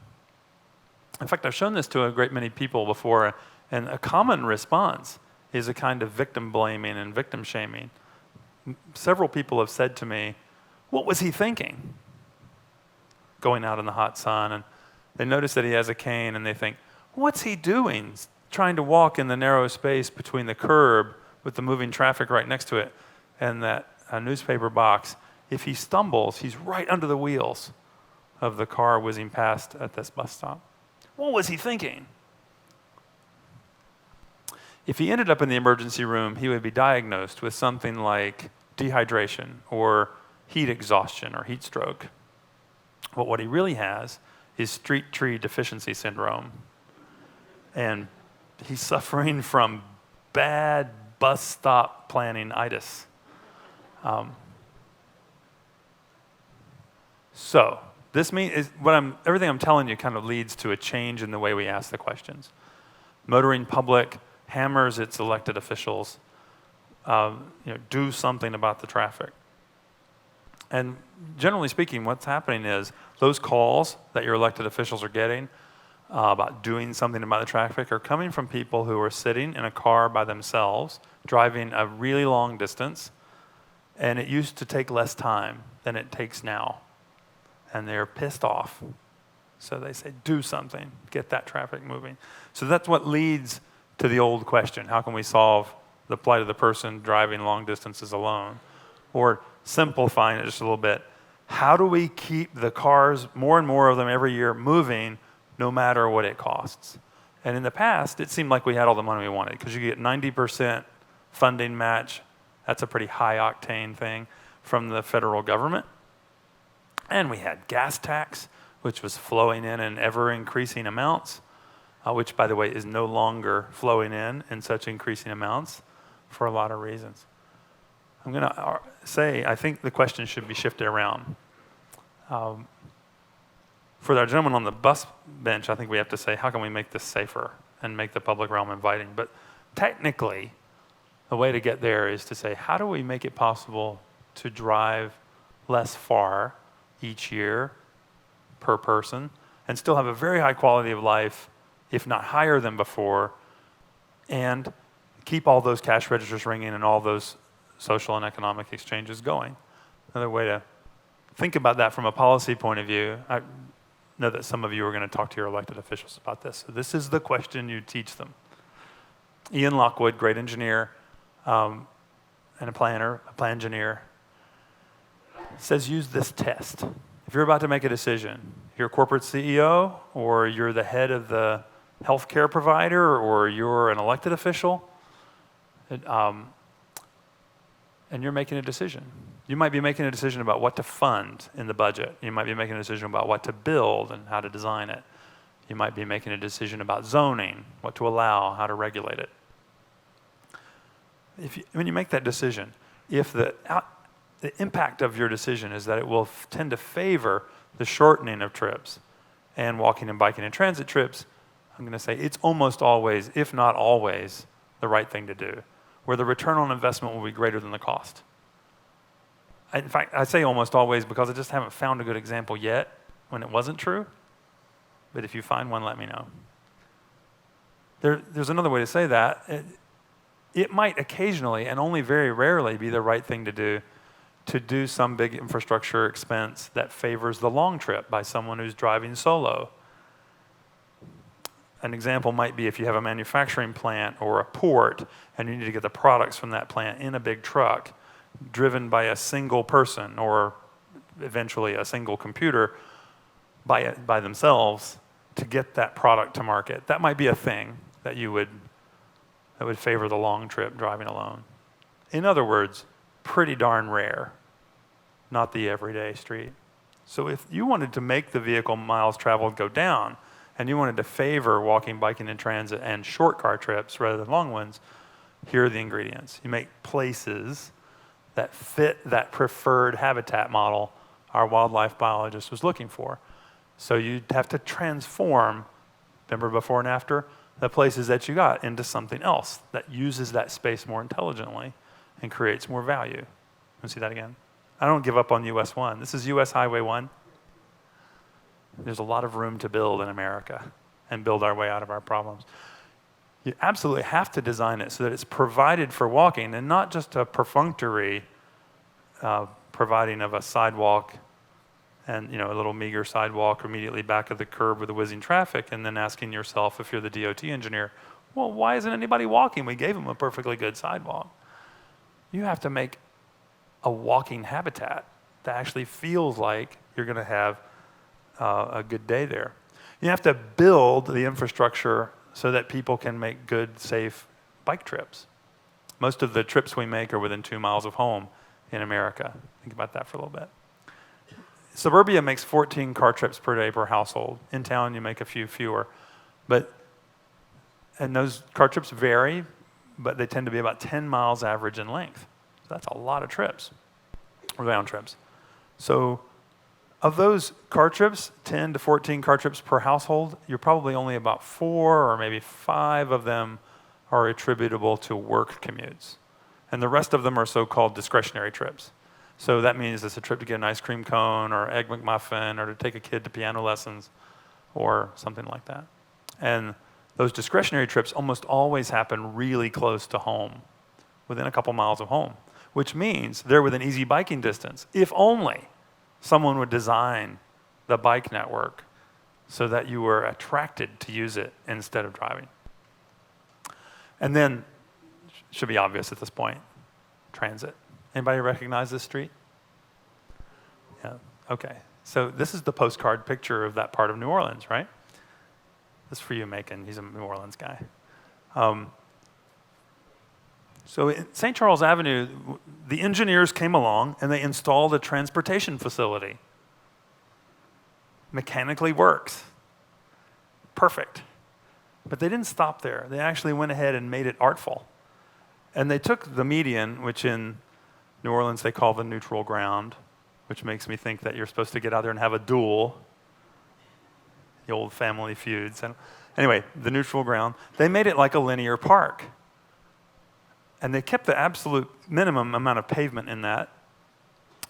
In fact, I've shown this to a great many people before, and a common response is a kind of victim blaming and victim shaming. Several people have said to me, what was he thinking? Going out in the hot sun, and they notice that he has a cane, and they think, what's he doing? Trying to walk in the narrow space between the curb with the moving traffic right next to it and that newspaper box. If he stumbles, he's right under the wheels of the car whizzing past at this bus stop. What was he thinking? If he ended up in the emergency room, he would be diagnosed with something like dehydration or heat exhaustion or heat stroke. But what he really has is street tree deficiency syndrome. And he's suffering from bad bus stop planning-itis. So this means everything I'm telling you kind of leads to a change in the way we ask the questions. Motoring public hammers its elected officials, do something about the traffic. And generally speaking, what's happening is those calls that your elected officials are getting about doing something about the traffic are coming from people who are sitting in a car by themselves, driving a really long distance, and it used to take less time than it takes now. And they're pissed off. So they say, do something, get that traffic moving. So that's what leads to the old question, how can we solve the plight of the person driving long distances alone? Or simplifying it just a little bit, how do we keep the cars, more and more of them every year, moving no matter what it costs? And in the past, it seemed like we had all the money we wanted because you get 90% funding match. That's a pretty high octane thing from the federal government. And we had gas tax, which was flowing in ever increasing amounts, which, by the way, is no longer flowing in such increasing amounts for a lot of reasons. I'm going to say I think the question should be shifted around. For our gentleman on the bus bench, I think we have to say, how can we make this safer and make the public realm inviting? But technically, the way to get there is to say, how do we make it possible to drive less far each year per person and still have a very high quality of life, if not higher than before, and keep all those cash registers ringing and all those social and economic exchanges going? Another way to think about that from a policy point of view, I know that some of you are going to talk to your elected officials about this. So this is the question you teach them. Ian Lockwood, great engineer and a plan engineer, says use this test. If you're about to make a decision, you're a corporate CEO, or you're the head of the healthcare provider, or you're an elected official, and you're making a decision. You might be making a decision about what to fund in the budget. You might be making a decision about what to build and how to design it. You might be making a decision about zoning, what to allow, how to regulate it. When you make that decision, if the impact of your decision is that it will tend to favor the shortening of trips and walking and biking and transit trips, I'm going to say it's almost always, if not always, the right thing to do, where the return on investment will be greater than the cost. In fact, I say almost always because I just haven't found a good example yet when it wasn't true. But if you find one, let me know. There's another way to say that. It might occasionally, and only very rarely, be the right thing to do some big infrastructure expense that favors the long trip by someone who's driving solo. An example might be if you have a manufacturing plant or a port and you need to get the products from that plant in a big truck driven by a single person or eventually a single computer by themselves to get that product to market. That might be a thing that would favor the long trip driving alone. In other words, pretty darn rare, not the everyday street. So if you wanted to make the vehicle miles traveled go down, and you wanted to favor walking, biking, and transit and short car trips rather than long ones, here are the ingredients. You make places that fit that preferred habitat model our wildlife biologist was looking for. So you'd have to transform, remember before and after, the places that you got into something else that uses that space more intelligently and creates more value. You want to see that again? I don't give up on US 1. This is US Highway 1. There's a lot of room to build in America and build our way out of our problems. You absolutely have to design it so that it's provided for walking and not just a perfunctory providing of a sidewalk and a little meager sidewalk immediately back of the curb with the whizzing traffic, and then asking yourself, if you're the DOT engineer, well, why isn't anybody walking? We gave them a perfectly good sidewalk. You have to make a walking habitat that actually feels like you're going to have a good day there. You have to build the infrastructure so that people can make good, safe bike trips. Most of the trips we make are within 2 miles of home in America. Think about that for a little bit. Suburbia makes 14 car trips per day per household. In town, you make a few fewer. And those car trips vary, but they tend to be about 10 miles average in length. So that's a lot of trips, round trips. So of those car trips, 10 to 14 car trips per household, you're probably only about 4 or maybe 5 of them are attributable to work commutes. And the rest of them are so-called discretionary trips. So that means it's a trip to get an ice cream cone or egg McMuffin or to take a kid to piano lessons or something like that. And those discretionary trips almost always happen really close to home, within a couple miles of home, which means they're within easy biking distance, if only someone would design the bike network so that you were attracted to use it instead of driving. And then, should be obvious at this point, transit. Anybody recognize this street? Yeah, okay. So this is the postcard picture of that part of New Orleans, right? This is for you, Macon. He's a New Orleans guy. So in St. Charles Avenue, the engineers came along and they installed a transportation facility. Mechanically works. Perfect. But they didn't stop there. They actually went ahead and made it artful. And they took the median, which in New Orleans they call the neutral ground, which makes me think that you're supposed to get out there and have a duel. The old family feuds. And anyway, the neutral ground, they made it like a linear park. And they kept the absolute minimum amount of pavement in that,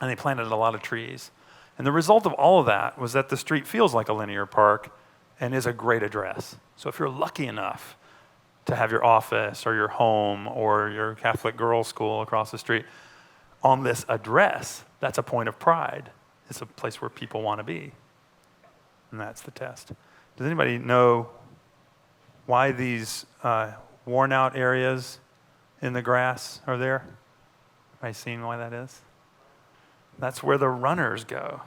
and they planted a lot of trees. And the result of all of that was that the street feels like a linear park and is a great address. So if you're lucky enough to have your office or your home or your Catholic girls' school across the street on this address, that's a point of pride. It's a place where people want to be. And that's the test. Does anybody know why these worn out areas in the grass are there? Anybody seen why that is? That's where the runners go.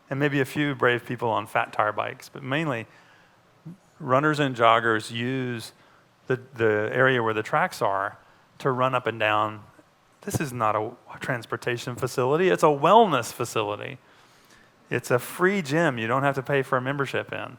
And maybe a few brave people on fat tire bikes, but mainly runners and joggers use the area where the tracks are to run up and down. This is not a transportation facility, it's a wellness facility. It's a free gym you don't have to pay for a membership in.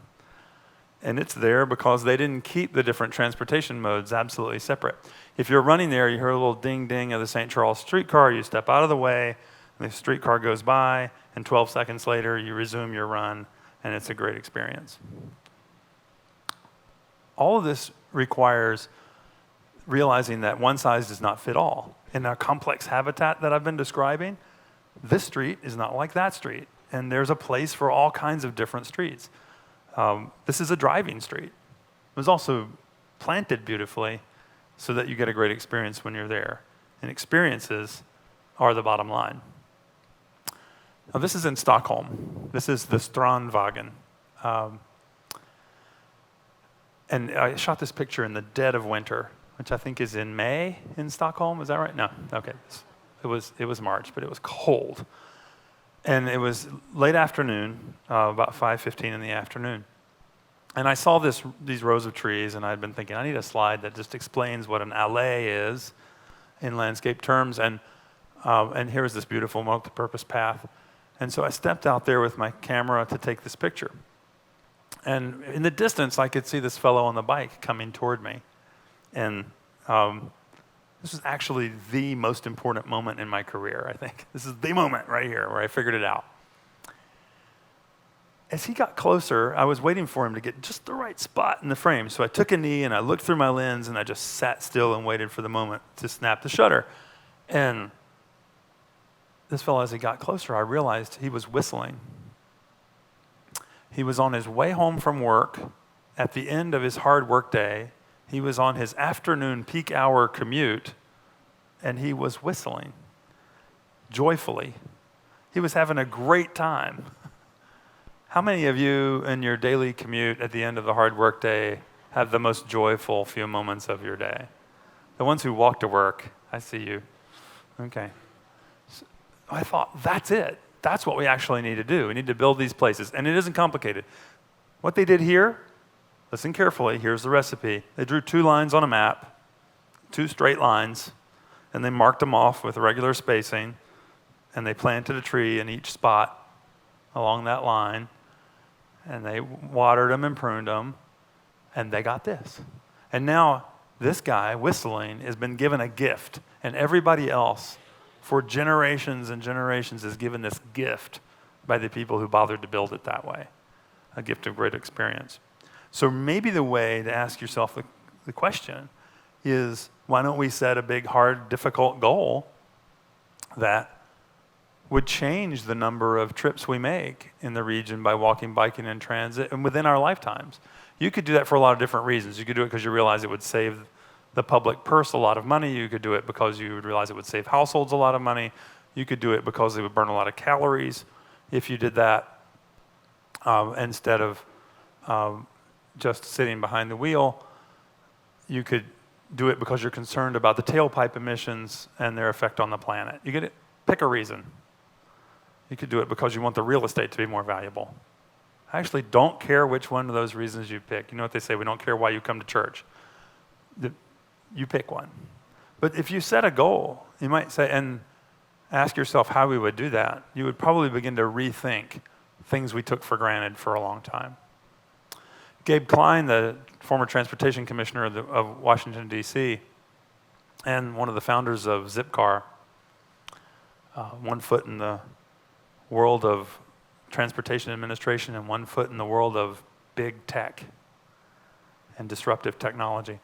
And it's there because they didn't keep the different transportation modes absolutely separate. If you're running there, you hear a little ding-ding of the St. Charles streetcar, you step out of the way, and the streetcar goes by, and 12 seconds later, you resume your run, and it's a great experience. All of this requires realizing that one size does not fit all. In a complex habitat that I've been describing, this street is not like that street, and there's a place for all kinds of different streets. This is a driving street. It was also planted beautifully so that you get a great experience when you're there. And experiences are the bottom line. Now, this is in Stockholm. This is the Strandvägen. And I shot this picture in the dead of winter, which I think is in May in Stockholm. Is that right? No. Okay. It was March, but it was cold. And it was late afternoon, about 5:15 in the afternoon. And I saw these rows of trees, and I'd been thinking, I need a slide that just explains what an allée is in landscape terms. And here's this beautiful multi-purpose path. And so I stepped out there with my camera to take this picture. And in the distance, I could see this fellow on the bike coming toward me. And this was actually the most important moment in my career, I think. This is the moment right here where I figured it out. As he got closer, I was waiting for him to get just the right spot in the frame. So I took a knee and I looked through my lens and I just sat still and waited for the moment to snap the shutter. And this fellow, as he got closer, I realized he was whistling. He was on his way home from work at the end of his hard work day. He was on his afternoon peak hour commute, and he was whistling joyfully. He was having a great time. How many of you in your daily commute at the end of the hard work day have the most joyful few moments of your day? The ones who walk to work, I see you. Okay. So I thought, that's it. That's what we actually need to do. We need to build these places. And it isn't complicated. What they did here, listen carefully, here's the recipe. They drew 2 lines on a map, 2 straight lines, and they marked them off with regular spacing, and they planted a tree in each spot along that line, and they watered them and pruned them, and they got this. And now this guy whistling has been given a gift, and everybody else for generations and generations is given this gift by the people who bothered to build it that way, a gift of great experience. So maybe the way to ask yourself the question is, why don't we set a big, hard, difficult goal that would change the number of trips we make in the region by walking, biking, and transit, and within our lifetimes? You could do that for a lot of different reasons. You could do it because you realize it would save the public purse a lot of money. You could do it because you would realize it would save households a lot of money. You could do it because it would burn a lot of calories if you did that instead of just sitting behind the wheel. You could do it because you're concerned about the tailpipe emissions and their effect on the planet. You get it? Pick a reason. You could do it because you want the real estate to be more valuable. I actually don't care which one of those reasons you pick. You know what they say, we don't care why you come to church. You pick one. But if you set a goal, you might say, and ask yourself how we would do that, you would probably begin to rethink things we took for granted for a long time. Gabe Klein, the former transportation commissioner of Washington, D.C., and one of the founders of Zipcar, one foot in the world of transportation administration and one foot in the world of big tech and disruptive technology.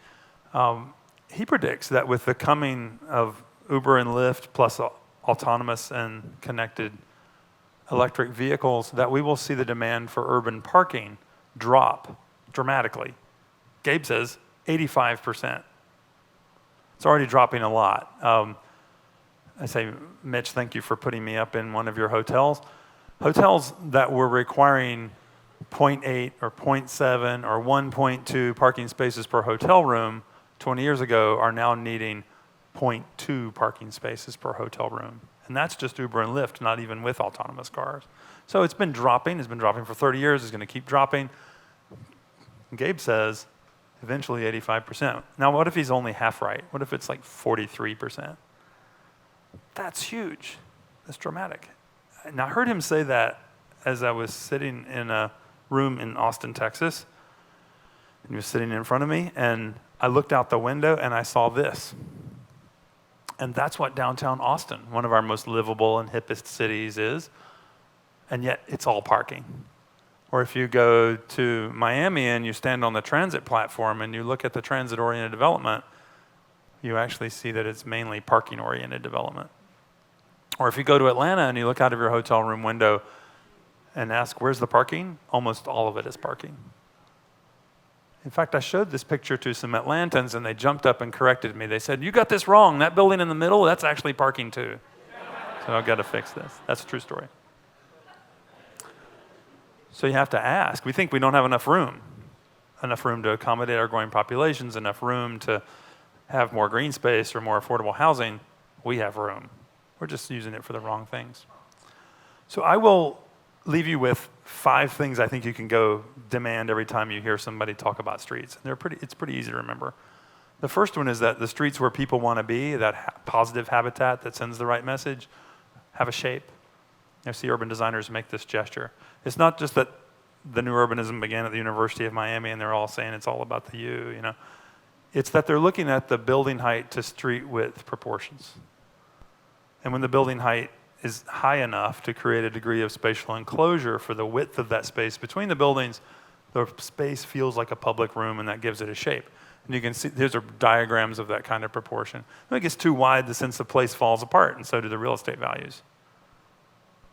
He predicts that with the coming of Uber and Lyft plus autonomous and connected electric vehicles, that we will see the demand for urban parking drop dramatically. Gabe says 85%. It's already dropping a lot. I say, Mitch, thank you for putting me up in one of your hotels. Hotels that were requiring 0.8 or 0.7 or 1.2 parking spaces per hotel room 20 years ago are now needing 0.2 parking spaces per hotel room. And that's just Uber and Lyft, not even with autonomous cars. So it's been dropping. It's been dropping for 30 years. It's going to keep dropping. And Gabe says eventually 85%. Now, what if he's only half right? What if it's like 43%? That's huge. That's dramatic. And I heard him say that as I was sitting in a room in Austin, Texas. And he was sitting in front of me, and I looked out the window and I saw this. And that's what downtown Austin, one of our most livable and hippest cities, is. And yet it's all parking. Or if you go to Miami and you stand on the transit platform and you look at the transit-oriented development, you actually see that it's mainly parking-oriented development. Or if you go to Atlanta and you look out of your hotel room window and ask, where's the parking? Almost all of it is parking. In fact, I showed this picture to some Atlantans, and they jumped up and corrected me. They said, you got this wrong. That building in the middle, that's actually parking too. So I've got to fix this. That's a true story. So you have to ask. We think we don't have enough room to accommodate our growing populations, enough room to have more green space or more affordable housing. We have room. We're just using it for the wrong things. So I will leave you with 5 things I think you can go demand every time you hear somebody talk about streets. It's pretty easy to remember. The first one is that the streets where people want to be, that positive habitat that sends the right message, have a shape. I see urban designers make this gesture. It's not just that the new urbanism began at the University of Miami, and they're all saying it's all about the U, you know. It's that they're looking at the building height to street width proportions. And when the building height is high enough to create a degree of spatial enclosure for the width of that space between the buildings, the space feels like a public room, and that gives it a shape. And you can see, these are diagrams of that kind of proportion. When it gets too wide, the sense of place falls apart, and so do the real estate values.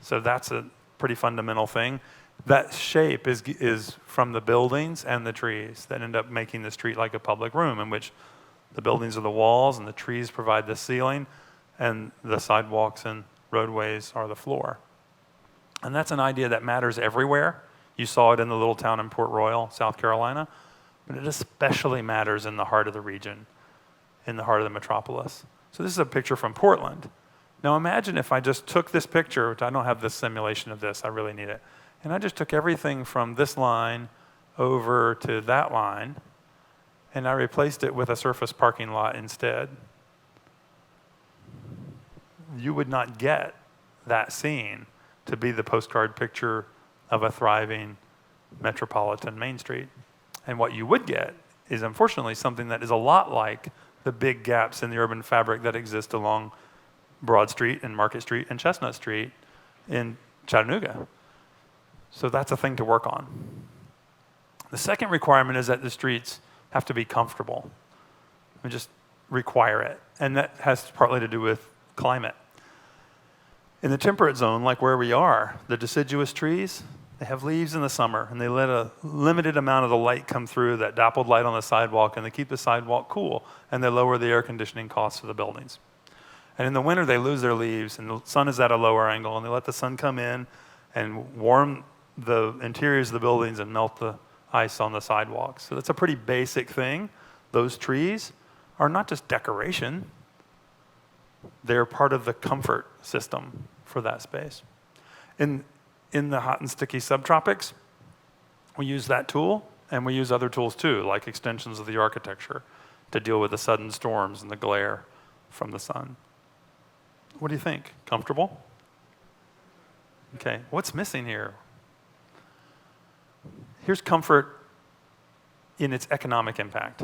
So that's a pretty fundamental thing. That shape is from the buildings and the trees that end up making the street like a public room, in which the buildings are the walls and the trees provide the ceiling, and the sidewalks and roadways are the floor. And that's an idea that matters everywhere. You saw it in the little town in Port Royal, South Carolina, but it especially matters in the heart of the region, in the heart of the metropolis. So this is a picture from Portland. Now imagine if I just took this picture, which I don't have this simulation of this, I really need it, and I just took everything from this line over to that line, and I replaced it with a surface parking lot instead. You would not get that scene to be the postcard picture of a thriving metropolitan Main Street. And what you would get is, unfortunately, something that is a lot like the big gaps in the urban fabric that exist along Broad Street and Market Street and Chestnut Street in Chattanooga. So that's a thing to work on. The second requirement is that the streets have to be comfortable. We just require it. And that has partly to do with climate. In the temperate zone, like where we are, the deciduous trees, they have leaves in the summer, and they let a limited amount of the light come through, that dappled light on the sidewalk, and they keep the sidewalk cool, and they lower the air conditioning costs of the buildings. And in the winter, they lose their leaves, and the sun is at a lower angle, and they let the sun come in and warm the interiors of the buildings and melt the ice on the sidewalks. So that's a pretty basic thing. Those trees are not just decoration. They're part of the comfort system for that space. In the hot and sticky subtropics, we use that tool, and we use other tools too, like extensions of the architecture to deal with the sudden storms and the glare from the sun. What do you think? Comfortable? Okay, what's missing here? Here's comfort in its economic impact.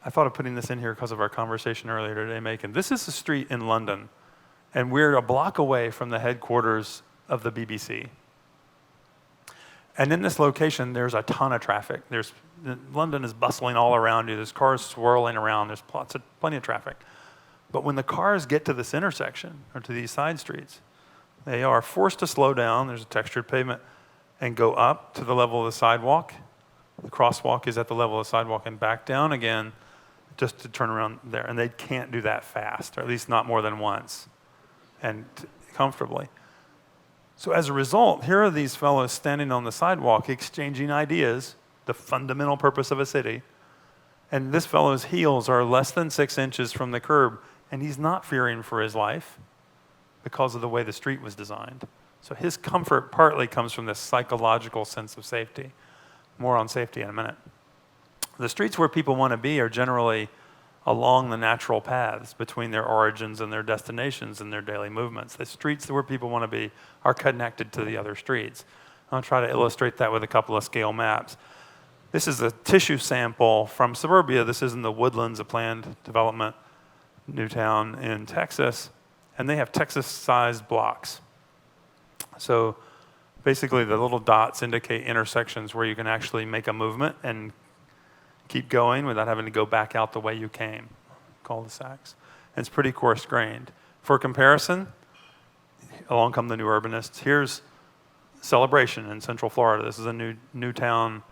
I thought of putting this in here because of our conversation earlier today, Macon. This is a street in London, and we're a block away from the headquarters of the BBC. And in this location, there's a ton of traffic. London is bustling all around you. There's cars swirling around. There's plenty of traffic. But when the cars get to this intersection or to these side streets, they are forced to slow down. There's a textured pavement, and go up to the level of the sidewalk. The crosswalk is at the level of the sidewalk, and back down again just to turn around there. And they can't do that fast, or at least not more than once, and comfortably. So as a result, here are these fellows standing on the sidewalk exchanging ideas, the fundamental purpose of a city. And this fellow's heels are less than 6 inches from the curb, and he's not fearing for his life because of the way the street was designed. So his comfort partly comes from this psychological sense of safety. More on safety in a minute. The streets where people want to be are generally along the natural paths between their origins and their destinations and their daily movements. The streets where people want to be are connected to the other streets. I'll try to illustrate that with a couple of scale maps. This is a tissue sample from suburbia. This is in the Woodlands, a planned development, Newtown in Texas, and they have Texas-sized blocks. So basically the little dots indicate intersections where you can actually make a movement and keep going without having to go back out the way you came, cul-de-sacs. And it's pretty coarse-grained. For comparison, along come the new urbanists. Here's Celebration in Central Florida. This is a new town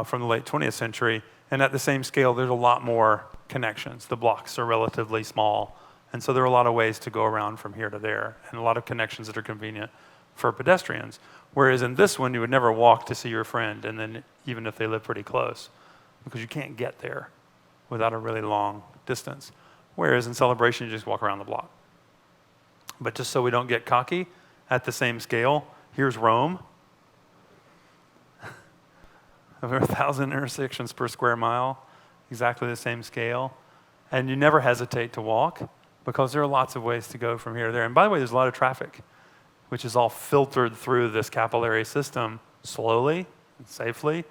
from the late 20th century. And at the same scale, there's a lot more connections. The blocks are relatively small. And so there are a lot of ways to go around from here to there, and a lot of connections that are convenient for pedestrians. Whereas in this one, you would never walk to see your friend, and then even if they live pretty close, because you can't get there without a really long distance. Whereas in Celebration, you just walk around the block. But just so we don't get cocky, at the same scale, here's Rome. Over 1,000 intersections per square mile, exactly the same scale. And you never hesitate to walk, because there are lots of ways to go from here to there. And by the way, there's a lot of traffic, which is all filtered through this capillary system slowly, and safely,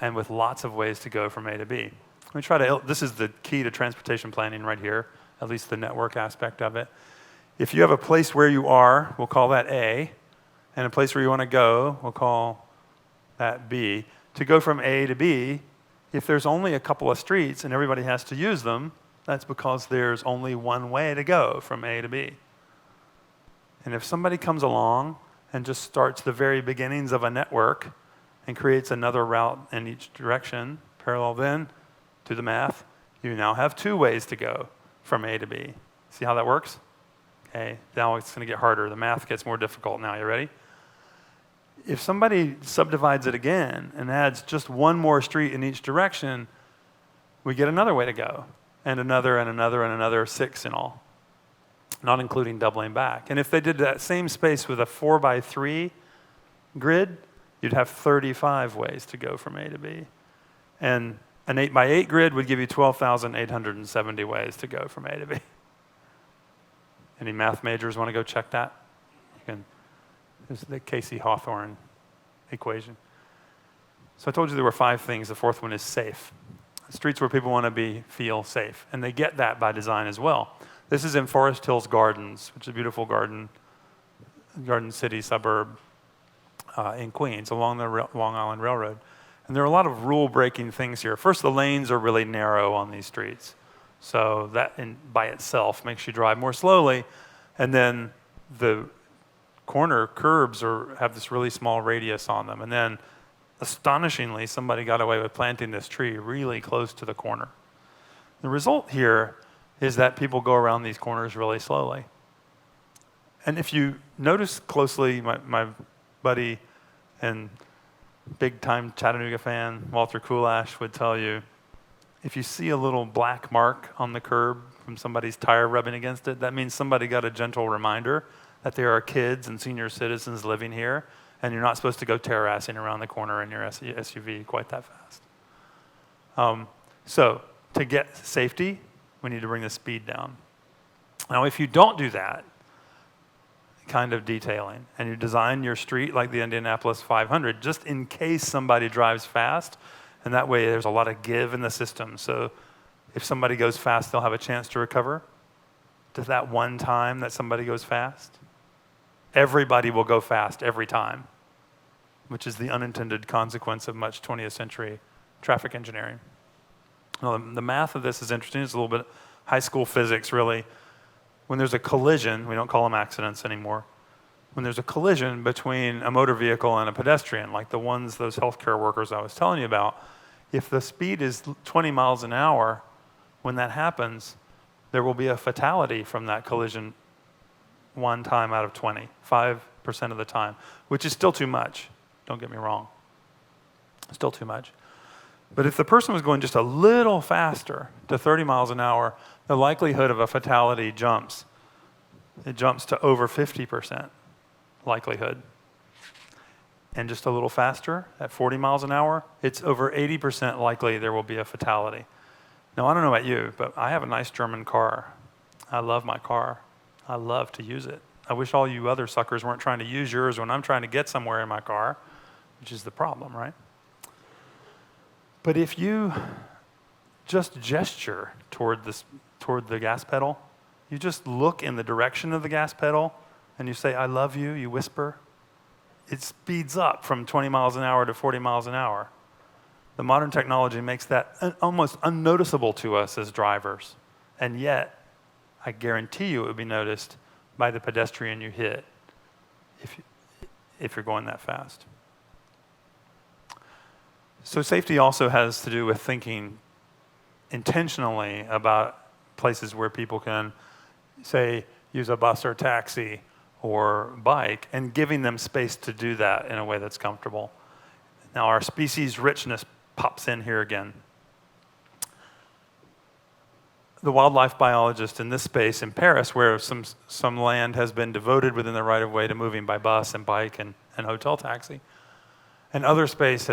and with lots of ways to go from A to B. Let me try to, this is the key to transportation planning right here, at least the network aspect of it. If you have a place where you are, we'll call that A, and a place where you want to go, we'll call that B. To go from A to B, if there's only a couple of streets and everybody has to use them, that's because there's only one way to go from A to B. And if somebody comes along and just starts the very beginnings of a network and creates another route in each direction, parallel then, do the math, you now have 2 ways to go from A to B. See how that works? Okay, now it's going to get harder. The math gets more difficult now. You ready? If somebody subdivides it again and adds just one more street in each direction, we get another way to go, and another, and another, and another, 6 in all, not including doubling back. And if they did that same space with a 4x3 grid, you'd have 35 ways to go from A to B. And an 8x8 grid would give you 12,870 ways to go from A to B. Any math majors want to go check that? This is the Casey-Hawthorne equation. So I told you there were 5 things. The 4th one is safe. Streets where people want to feel safe. And they get that by design as well. This is in Forest Hills Gardens, which is a beautiful garden city suburb in Queens along the Long Island Railroad. And there are a lot of rule-breaking things here. First, the lanes are really narrow on these streets. So that by itself makes you drive more slowly. And then the corner curbs have this really small radius on them. And then, astonishingly, somebody got away with planting this tree really close to the corner. The result here is that people go around these corners really slowly. And if you notice closely, my buddy and big-time Chattanooga fan, Walter Kulash, would tell you, if you see a little black mark on the curb from somebody's tire rubbing against it, that means somebody got a gentle reminder that there are kids and senior citizens living here, and you're not supposed to go terracing around the corner in your SUV quite that fast. So to get safety, we need to bring the speed down. Now, if you don't do that kind of detailing, and you design your street like the Indianapolis 500, just in case somebody drives fast, and that way there's a lot of give in the system. So if somebody goes fast, they'll have a chance to recover. To that one time that somebody goes fast, everybody will go fast every time, which is the unintended consequence of much 20th century traffic engineering. Well, the math of this is interesting. It's a little bit high school physics, really. When there's a collision, we don't call them accidents anymore. When there's a collision between a motor vehicle and a pedestrian, like the ones, those healthcare workers I was telling you about, if the speed is 20 miles an hour, when that happens, there will be a fatality from that collision 1 time out of 20, 5% of the time, which is still too much. Don't get me wrong. Still too much. But if the person was going just a little faster to 30 miles an hour, the likelihood of a fatality jumps. It jumps to over 50% likelihood. And just a little faster, at 40 miles an hour, it's over 80% likely there will be a fatality. Now, I don't know about you, but I have a nice German car. I love my car. I love to use it. I wish all you other suckers weren't trying to use yours when I'm trying to get somewhere in my car, which is the problem, right? But if you just gesture toward the gas pedal, you just look in the direction of the gas pedal, and you say, I love you, you whisper, it speeds up from 20 miles an hour to 40 miles an hour. The modern technology makes that almost unnoticeable to us as drivers. And yet, I guarantee you it would be noticed by the pedestrian you hit if you're going that fast. So safety also has to do with thinking intentionally about places where people can, say, use a bus or taxi or bike, and giving them space to do that in a way that's comfortable. Now, our species richness pops in here again. The wildlife biologist in this space in Paris, where some land has been devoted within the right-of-way to moving by bus and bike and hotel taxi, and other space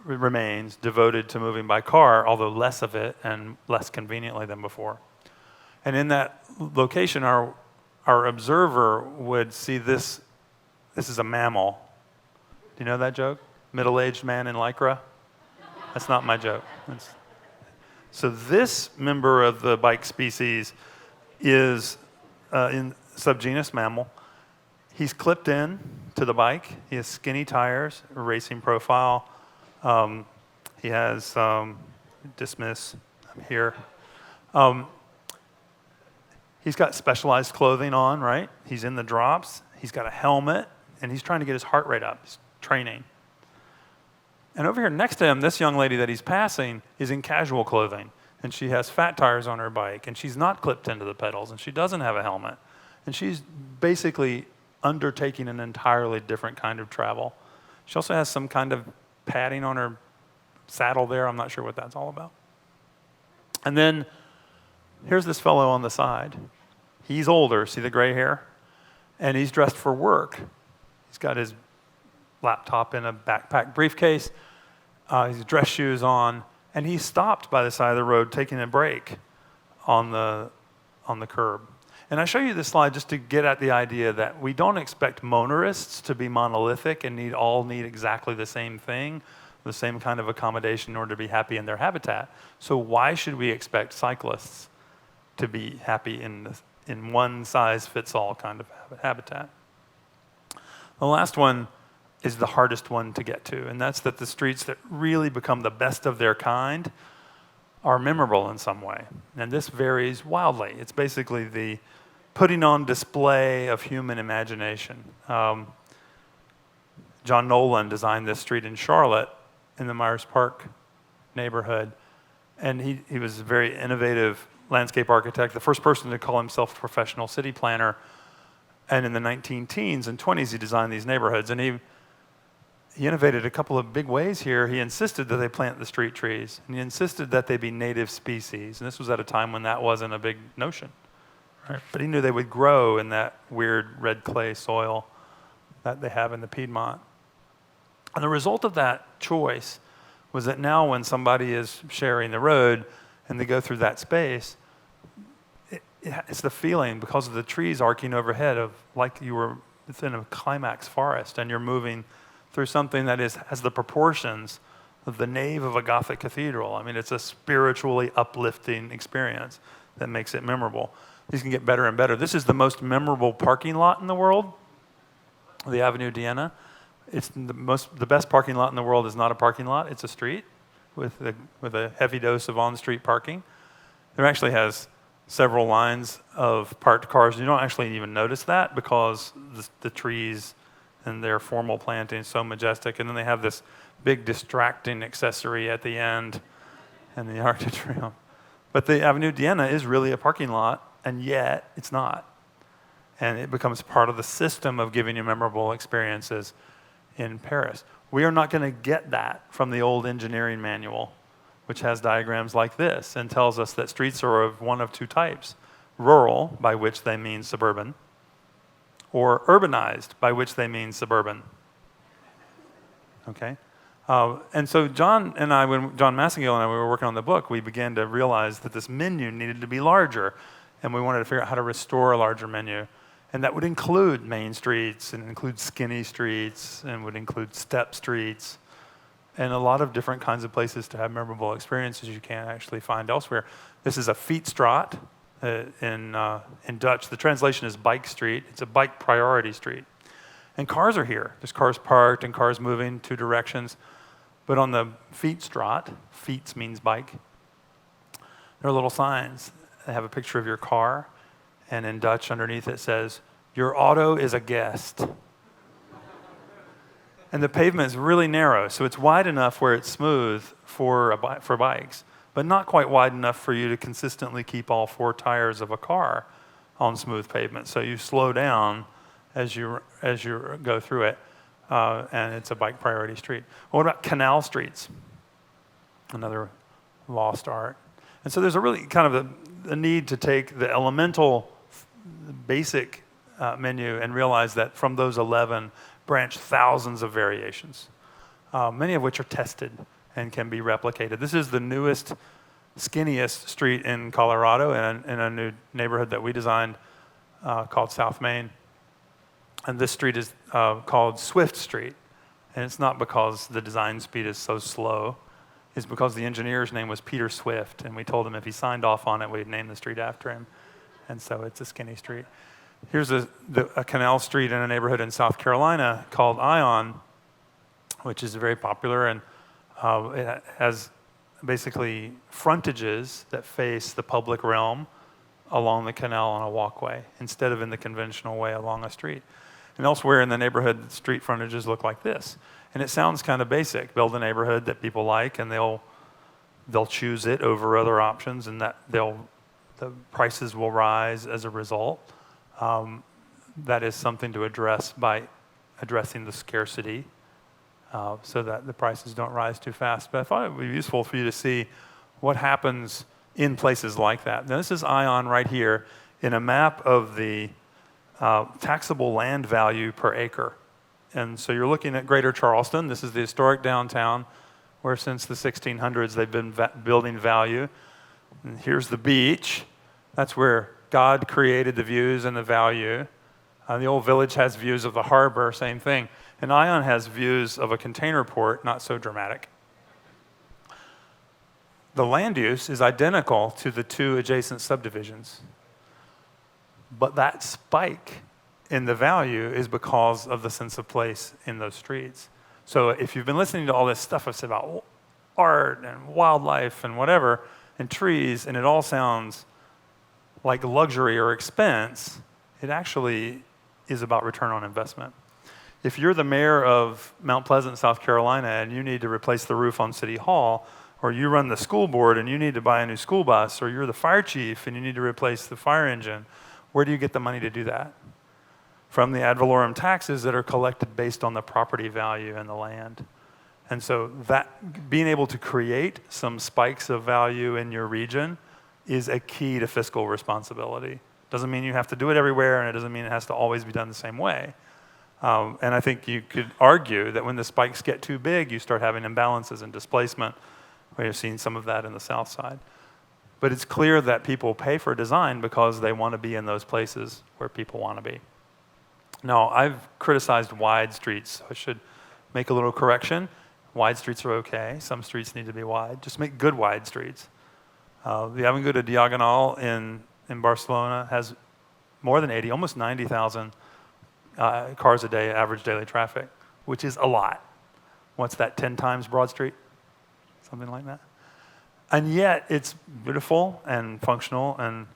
remains devoted to moving by car, although less of it and less conveniently than before. And in that location, our observer would see this this is a mammal. Do you know that joke? Middle-aged man in Lycra? That's not my joke. So this member of the bike species is in subgenus mammal. He's clipped in to the bike. He has skinny tires, a racing profile. He has dismiss here. He's got specialized clothing on, right? He's in the drops. He's got a helmet, and he's trying to get his heart rate up. He's training. And over here next to him, this young lady that he's passing is in casual clothing, and she has fat tires on her bike, and she's not clipped into the pedals, and she doesn't have a helmet. And she's basically undertaking an entirely different kind of travel. She also has some kind of padding on her saddle there. I'm not sure what that's all about. And then here's this fellow on the side. He's older, see the gray hair? And he's dressed for work. He's got his laptop in a backpack briefcase. His dress shoes on, and he's stopped by the side of the road taking a break on the curb. And I show you this slide just to get at the idea that we don't expect motorists to be monolithic and all need exactly the same thing, the same kind of accommodation in order to be happy in their habitat. So why should we expect cyclists to be happy in one size fits all kind of habitat? The last one is the hardest one to get to, and that's that the streets that really become the best of their kind are memorable in some way. And this varies wildly. It's basically the putting on display of human imagination. John Nolen designed this street in Charlotte in the Myers Park neighborhood, and he was a very innovative landscape architect, the first person to call himself a professional city planner. And in the 19-teens and 20s, he designed these neighborhoods, and he innovated a couple of big ways here. He insisted that they plant the street trees, and he insisted that they be native species. And this was at a time when that wasn't a big notion. Right? But he knew they would grow in that weird red clay soil that they have in the Piedmont. And the result of that choice was that now when somebody is sharing the road and they go through that space, it's the feeling, because of the trees arcing overhead, of like you were within a climax forest and you're moving through something that has the proportions of the nave of a Gothic cathedral. I mean, it's a spiritually uplifting experience that makes it memorable. These can get better and better. This is the most memorable parking lot in the world, the Avenue Diana. It's the best parking lot in the world is not a parking lot, it's a street with a heavy dose of on-street parking. There actually has several lines of parked cars. You don't actually even notice that because the trees and their formal planting is so majestic. And then they have this big distracting accessory at the end and the Arc de Triomphe. But the Avenue Diana is really a parking lot, and yet it's not. And it becomes part of the system of giving you memorable experiences in Paris. We are not going to get that from the old engineering manual, which has diagrams like this and tells us that streets are of one of two types: rural, by which they mean suburban, or urbanized, by which they mean suburban. Okay? And so John Massengale and I, we were working on the book, we began to realize that this menu needed to be larger, and we wanted to figure out how to restore a larger menu. And that would include main streets, and include skinny streets, and would include step streets, and a lot of different kinds of places to have memorable experiences you can't actually find elsewhere. This is a Fietsstraat in Dutch. The translation is bike street. It's a bike priority street. And cars are here. There's cars parked and cars moving two directions. But on the Fietsstraat, Fiets means bike, there are little signs that have a picture of your car, and in Dutch underneath it says, "Your auto is a guest." And the pavement is really narrow, so it's wide enough where it's smooth for bikes, but not quite wide enough for you to consistently keep all four tires of a car on smooth pavement. So you slow down as you go through it, and it's a bike priority street. What about canal streets? Another lost art. And so there's a really kind of a need to take the elemental, basic menu and realize that from those 11 branch thousands of variations, many of which are tested and can be replicated. This is the newest, skinniest street in Colorado in a new neighborhood that we designed called South Main. And this street is called Swift Street. And it's not because the design speed is so slow. It's because the engineer's name was Peter Swift, and we told him if he signed off on it, we'd name the street after him. And so it's a skinny street. Here's a canal street in a neighborhood in South Carolina called Ion, which is very popular, and it has basically frontages that face the public realm along the canal on a walkway, instead of in the conventional way along a street. And elsewhere in the neighborhood, street frontages look like this. And it sounds kind of basic. Build a neighborhood that people like, and they'll choose it over other options, and that the prices will rise as a result. That is something to address by addressing the scarcity, so that the prices don't rise too fast. But I thought it would be useful for you to see what happens in places like that. Now, this is Ion right here in a map of the taxable land value per acre. And so you're looking at Greater Charleston. This is the historic downtown, where since the 1600s they've been building value. And here's the beach. That's where God created the views and the value. The old village has views of the harbor, same thing. And Ion has views of a container port, not so dramatic. The land use is identical to the two adjacent subdivisions. But that spike in the value is because of the sense of place in those streets. So if you've been listening to all this stuff I've said about art and wildlife and whatever, and trees, and it all sounds like luxury or expense, it actually is about return on investment. If you're the mayor of Mount Pleasant, South Carolina, and you need to replace the roof on City Hall, or you run the school board and you need to buy a new school bus, or you're the fire chief and you need to replace the fire engine, where do you get the money to do that? From the ad valorem taxes that are collected based on the property value and the land. And so that being able to create some spikes of value in your region is a key to fiscal responsibility. Doesn't mean you have to do it everywhere, and it doesn't mean it has to always be done the same way. And I think you could argue that when the spikes get too big, you start having imbalances and displacement. We have seen some of that in the South Side. But it's clear that people pay for design because they want to be in those places where people want to be. Now, I've criticized wide streets, so I should make a little correction. Wide streets are okay. Some streets need to be wide. Just make good wide streets. The Avinguda Diagonal in Barcelona has more than 80, almost 90,000 cars a day, average daily traffic, which is a lot. What's that, 10 times Broad Street? Something like that. And yet, it's beautiful and functional and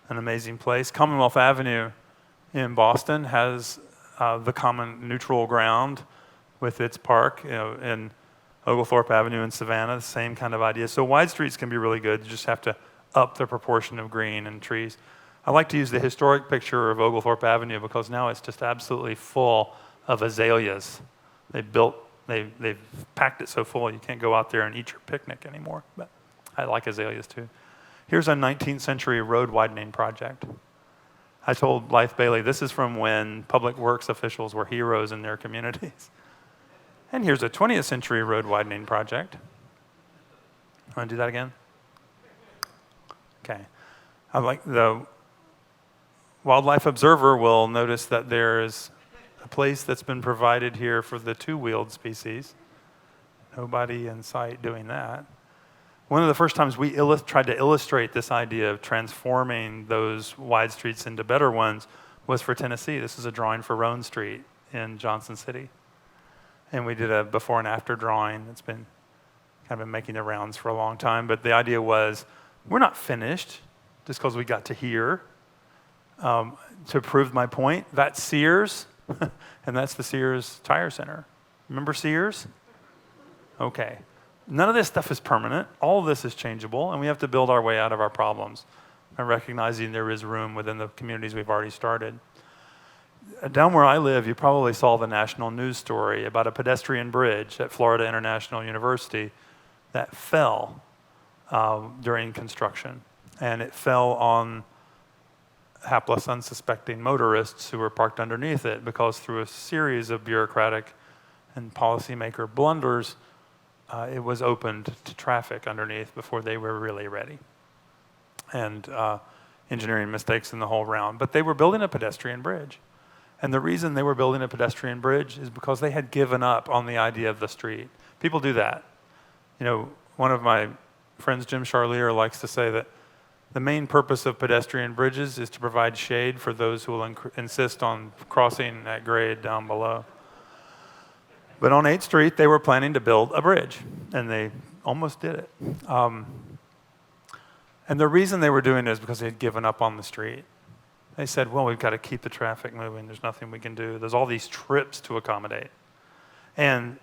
an amazing place. Commonwealth Avenue in Boston has the common neutral ground with its park, in Oglethorpe Avenue in Savannah, the same kind of idea. So wide streets can be really good. You just have to up the proportion of green and trees. I like to use the historic picture of Oglethorpe Avenue because now it's just absolutely full of azaleas. They've packed it so full you can't go out there and eat your picnic anymore. But I like azaleas too. Here's a 19th century road widening project. I told Blythe Bailey, this is from when public works officials were heroes in their communities. And here's a 20th century road widening project. Want to do that again? Okay. I like the Wildlife Observer will notice that there is a place that's been provided here for the two-wheeled species. Nobody in sight doing that. One of the first times we tried to illustrate this idea of transforming those wide streets into better ones was for Tennessee. This is a drawing for Roan Street in Johnson City. And we did a before and after drawing that's been kind of been making the rounds for a long time. But the idea was, we're not finished just because we got to here. To prove my point, that's Sears, and that's the Sears Tire Center. Remember Sears? Okay. None of this stuff is permanent. All of this is changeable, and we have to build our way out of our problems and recognizing there is room within the communities we've already started. Down where I live, you probably saw the national news story about a pedestrian bridge at Florida International University that fell during construction. And it fell on hapless, unsuspecting motorists who were parked underneath it because through a series of bureaucratic and policymaker blunders, it was opened to traffic underneath before they were really ready. And engineering mistakes in the whole round. But they were building a pedestrian bridge. And the reason they were building a pedestrian bridge is because they had given up on the idea of the street. People do that. One of my friends, Jim Charlier, likes to say that the main purpose of pedestrian bridges is to provide shade for those who will insist on crossing at grade down below. But on 8th Street, they were planning to build a bridge, and they almost did it. And the reason they were doing it is because they had given up on the street. They said, well, we've got to keep the traffic moving. There's nothing we can do. There's all these trips to accommodate. And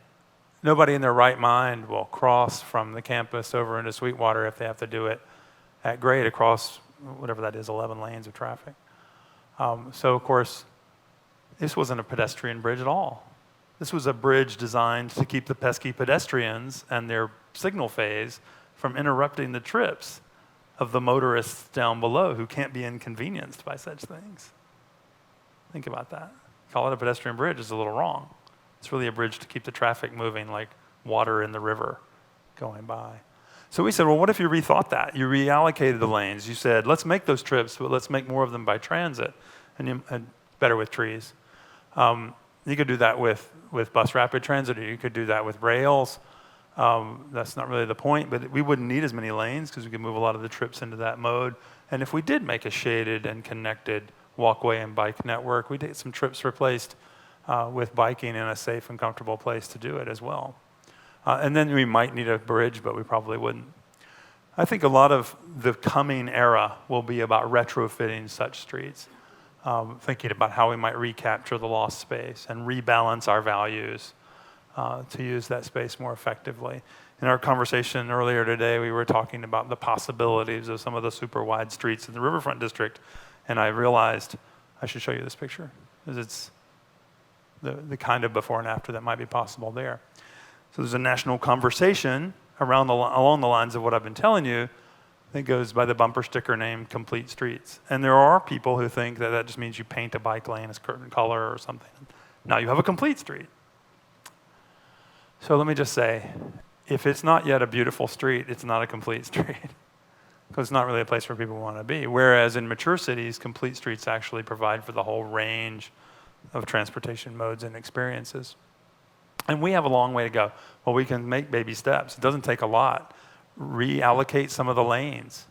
nobody in their right mind will cross from the campus over into Sweetwater if they have to do it at grade across whatever that is, 11 lanes of traffic. So, of course, this wasn't a pedestrian bridge at all. This was a bridge designed to keep the pesky pedestrians and their signal phase from interrupting the trips of the motorists down below who can't be inconvenienced by such things. Think about that. Call it a pedestrian bridge is a little wrong. It's really a bridge to keep the traffic moving like water in the river going by. So we said, well, what if you rethought that? You reallocated the lanes. You said, let's make those trips, but let's make more of them by transit and better with trees. You could do that with bus rapid transit, or you could do that with rails. That's not really the point, but we wouldn't need as many lanes because we could move a lot of the trips into that mode. And if we did make a shaded and connected walkway and bike network, we'd get some trips replaced with biking in a safe and comfortable place to do it as well. And then we might need a bridge, but we probably wouldn't. I think a lot of the coming era will be about retrofitting such streets, thinking about how we might recapture the lost space and rebalance our values to use that space more effectively. In our conversation earlier today, we were talking about the possibilities of some of the super wide streets in the Riverfront District, and I realized I should show you this picture, because it's the kind of before and after that might be possible there. So there's a national conversation along the lines of what I've been telling you that goes by the bumper sticker name Complete Streets. And there are people who think that that just means you paint a bike lane a certain color or something. Now you have a complete street. So let me just say, if it's not yet a beautiful street, it's not a complete street. Because it's not really a place where people want to be. Whereas in mature cities, complete streets actually provide for the whole range of transportation modes and experiences. And we have a long way to go. Well, we can make baby steps. It doesn't take a lot. Reallocate some of the lanes.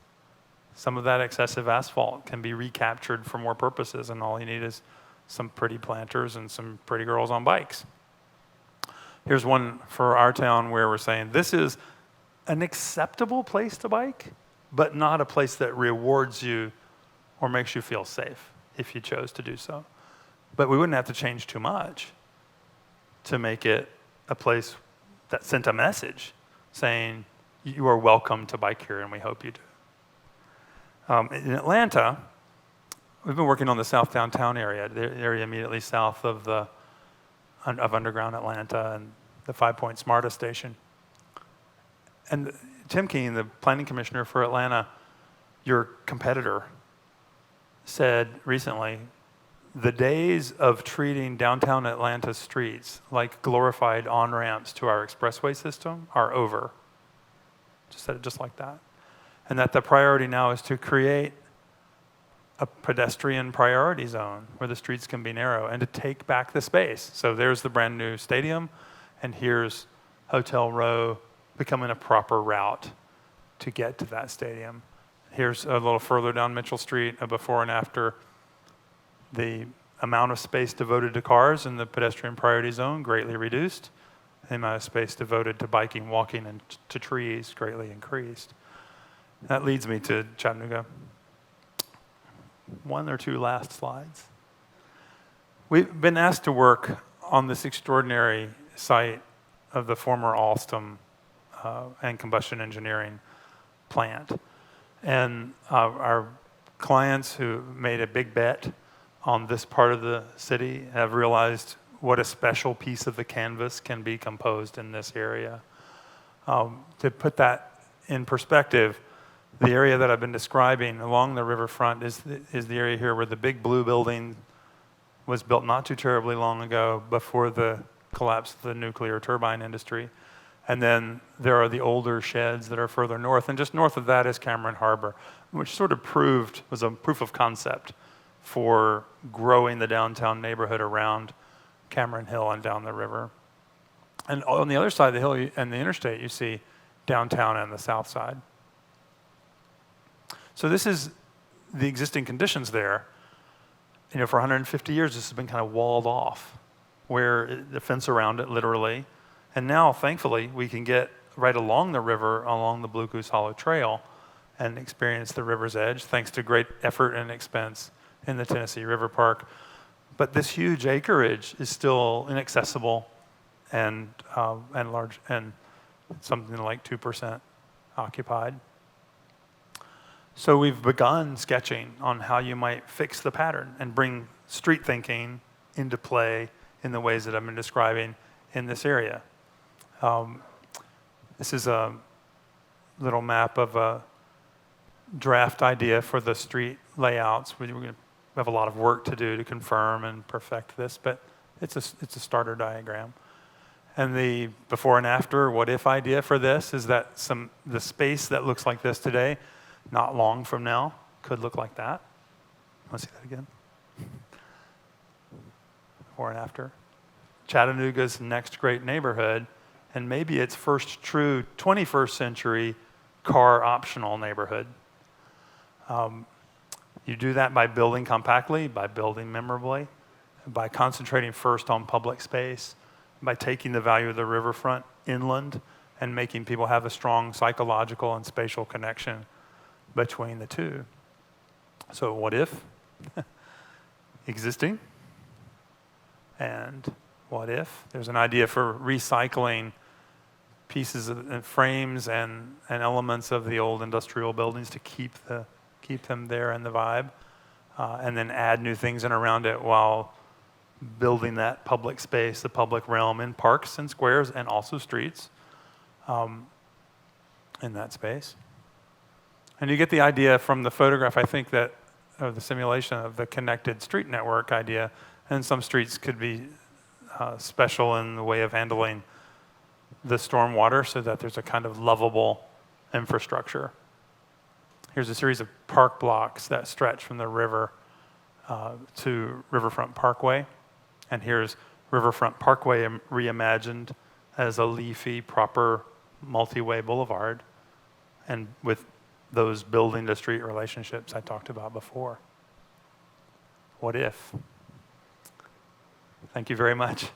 Some of that excessive asphalt can be recaptured for more purposes, and all you need is some pretty planters and some pretty girls on bikes. Here's one for our town where we're saying this is an acceptable place to bike, but not a place that rewards you or makes you feel safe if you chose to do so. But we wouldn't have to change too much to make it a place that sent a message saying, you are welcome to bike here, and we hope you do. In Atlanta, we've been working on the South Downtown area, the area immediately south of Underground Atlanta and the 5 Point SMARTA station. And Tim Keene, the planning commissioner for Atlanta, your competitor, said recently, the days of treating downtown Atlanta streets like glorified on-ramps to our expressway system are over. Just said it just like that. And that the priority now is to create a pedestrian priority zone where the streets can be narrow and to take back the space. So there's the brand new stadium, and here's Hotel Row becoming a proper route to get to that stadium. Here's a little further down Mitchell Street, a before and after. The amount of space devoted to cars in the pedestrian priority zone greatly reduced. The amount of space devoted to biking, walking, and to trees greatly increased. That leads me to Chattanooga. One or two last slides. We've been asked to work on this extraordinary site of the former Alstom and combustion engineering plant. And our clients who made a big bet on this part of the city have realized what a special piece of the canvas can be composed in this area. To put that in perspective, the area that I've been describing along the riverfront is the area here where the big blue building was built not too terribly long ago before the collapse of the nuclear turbine industry. And then there are the older sheds that are further north, and just north of that is Cameron Harbor, which sort of was a proof of concept for growing the downtown neighborhood around Cameron Hill and down the river. And on the other side of the hill and the interstate, you see downtown and the south side. So this is the existing conditions there. For 150 years, this has been kind of walled off, where the fence around it, literally. And now, thankfully, we can get right along the river, along the Blue Goose Hollow Trail, and experience the river's edge, thanks to great effort and expense in the Tennessee River Park. But this huge acreage is still inaccessible and large, and something like 2% occupied. So we've begun sketching on how you might fix the pattern and bring street thinking into play in the ways that I've been describing in this area. This is a little map of a draft idea for the street layouts. We're going to have a lot of work to do to confirm and perfect this, but it's a starter diagram. And the before and after what if idea for this is that the space that looks like this today, not long from now, could look like that. Want to see that again? Before and after. Chattanooga's next great neighborhood, and maybe its first true 21st century car-optional neighborhood. You do that by building compactly, by building memorably, by concentrating first on public space, by taking the value of the riverfront inland and making people have a strong psychological and spatial connection between the two. So what if? Existing. And what if? There's an idea for recycling pieces and frames and elements of the old industrial buildings to keep them there in the vibe, and then add new things in around it while building that public space, the public realm in parks and squares and also streets in that space. And you get the idea from the photograph, I think, that of the simulation of the connected street network idea. And some streets could be special in the way of handling the storm water so that there's a kind of lovable infrastructure. Here's a series of park blocks that stretch from the river to Riverfront Parkway. And here's Riverfront Parkway reimagined as a leafy, proper, multi-way boulevard, and with those building to street relationships I talked about before. What if? Thank you very much.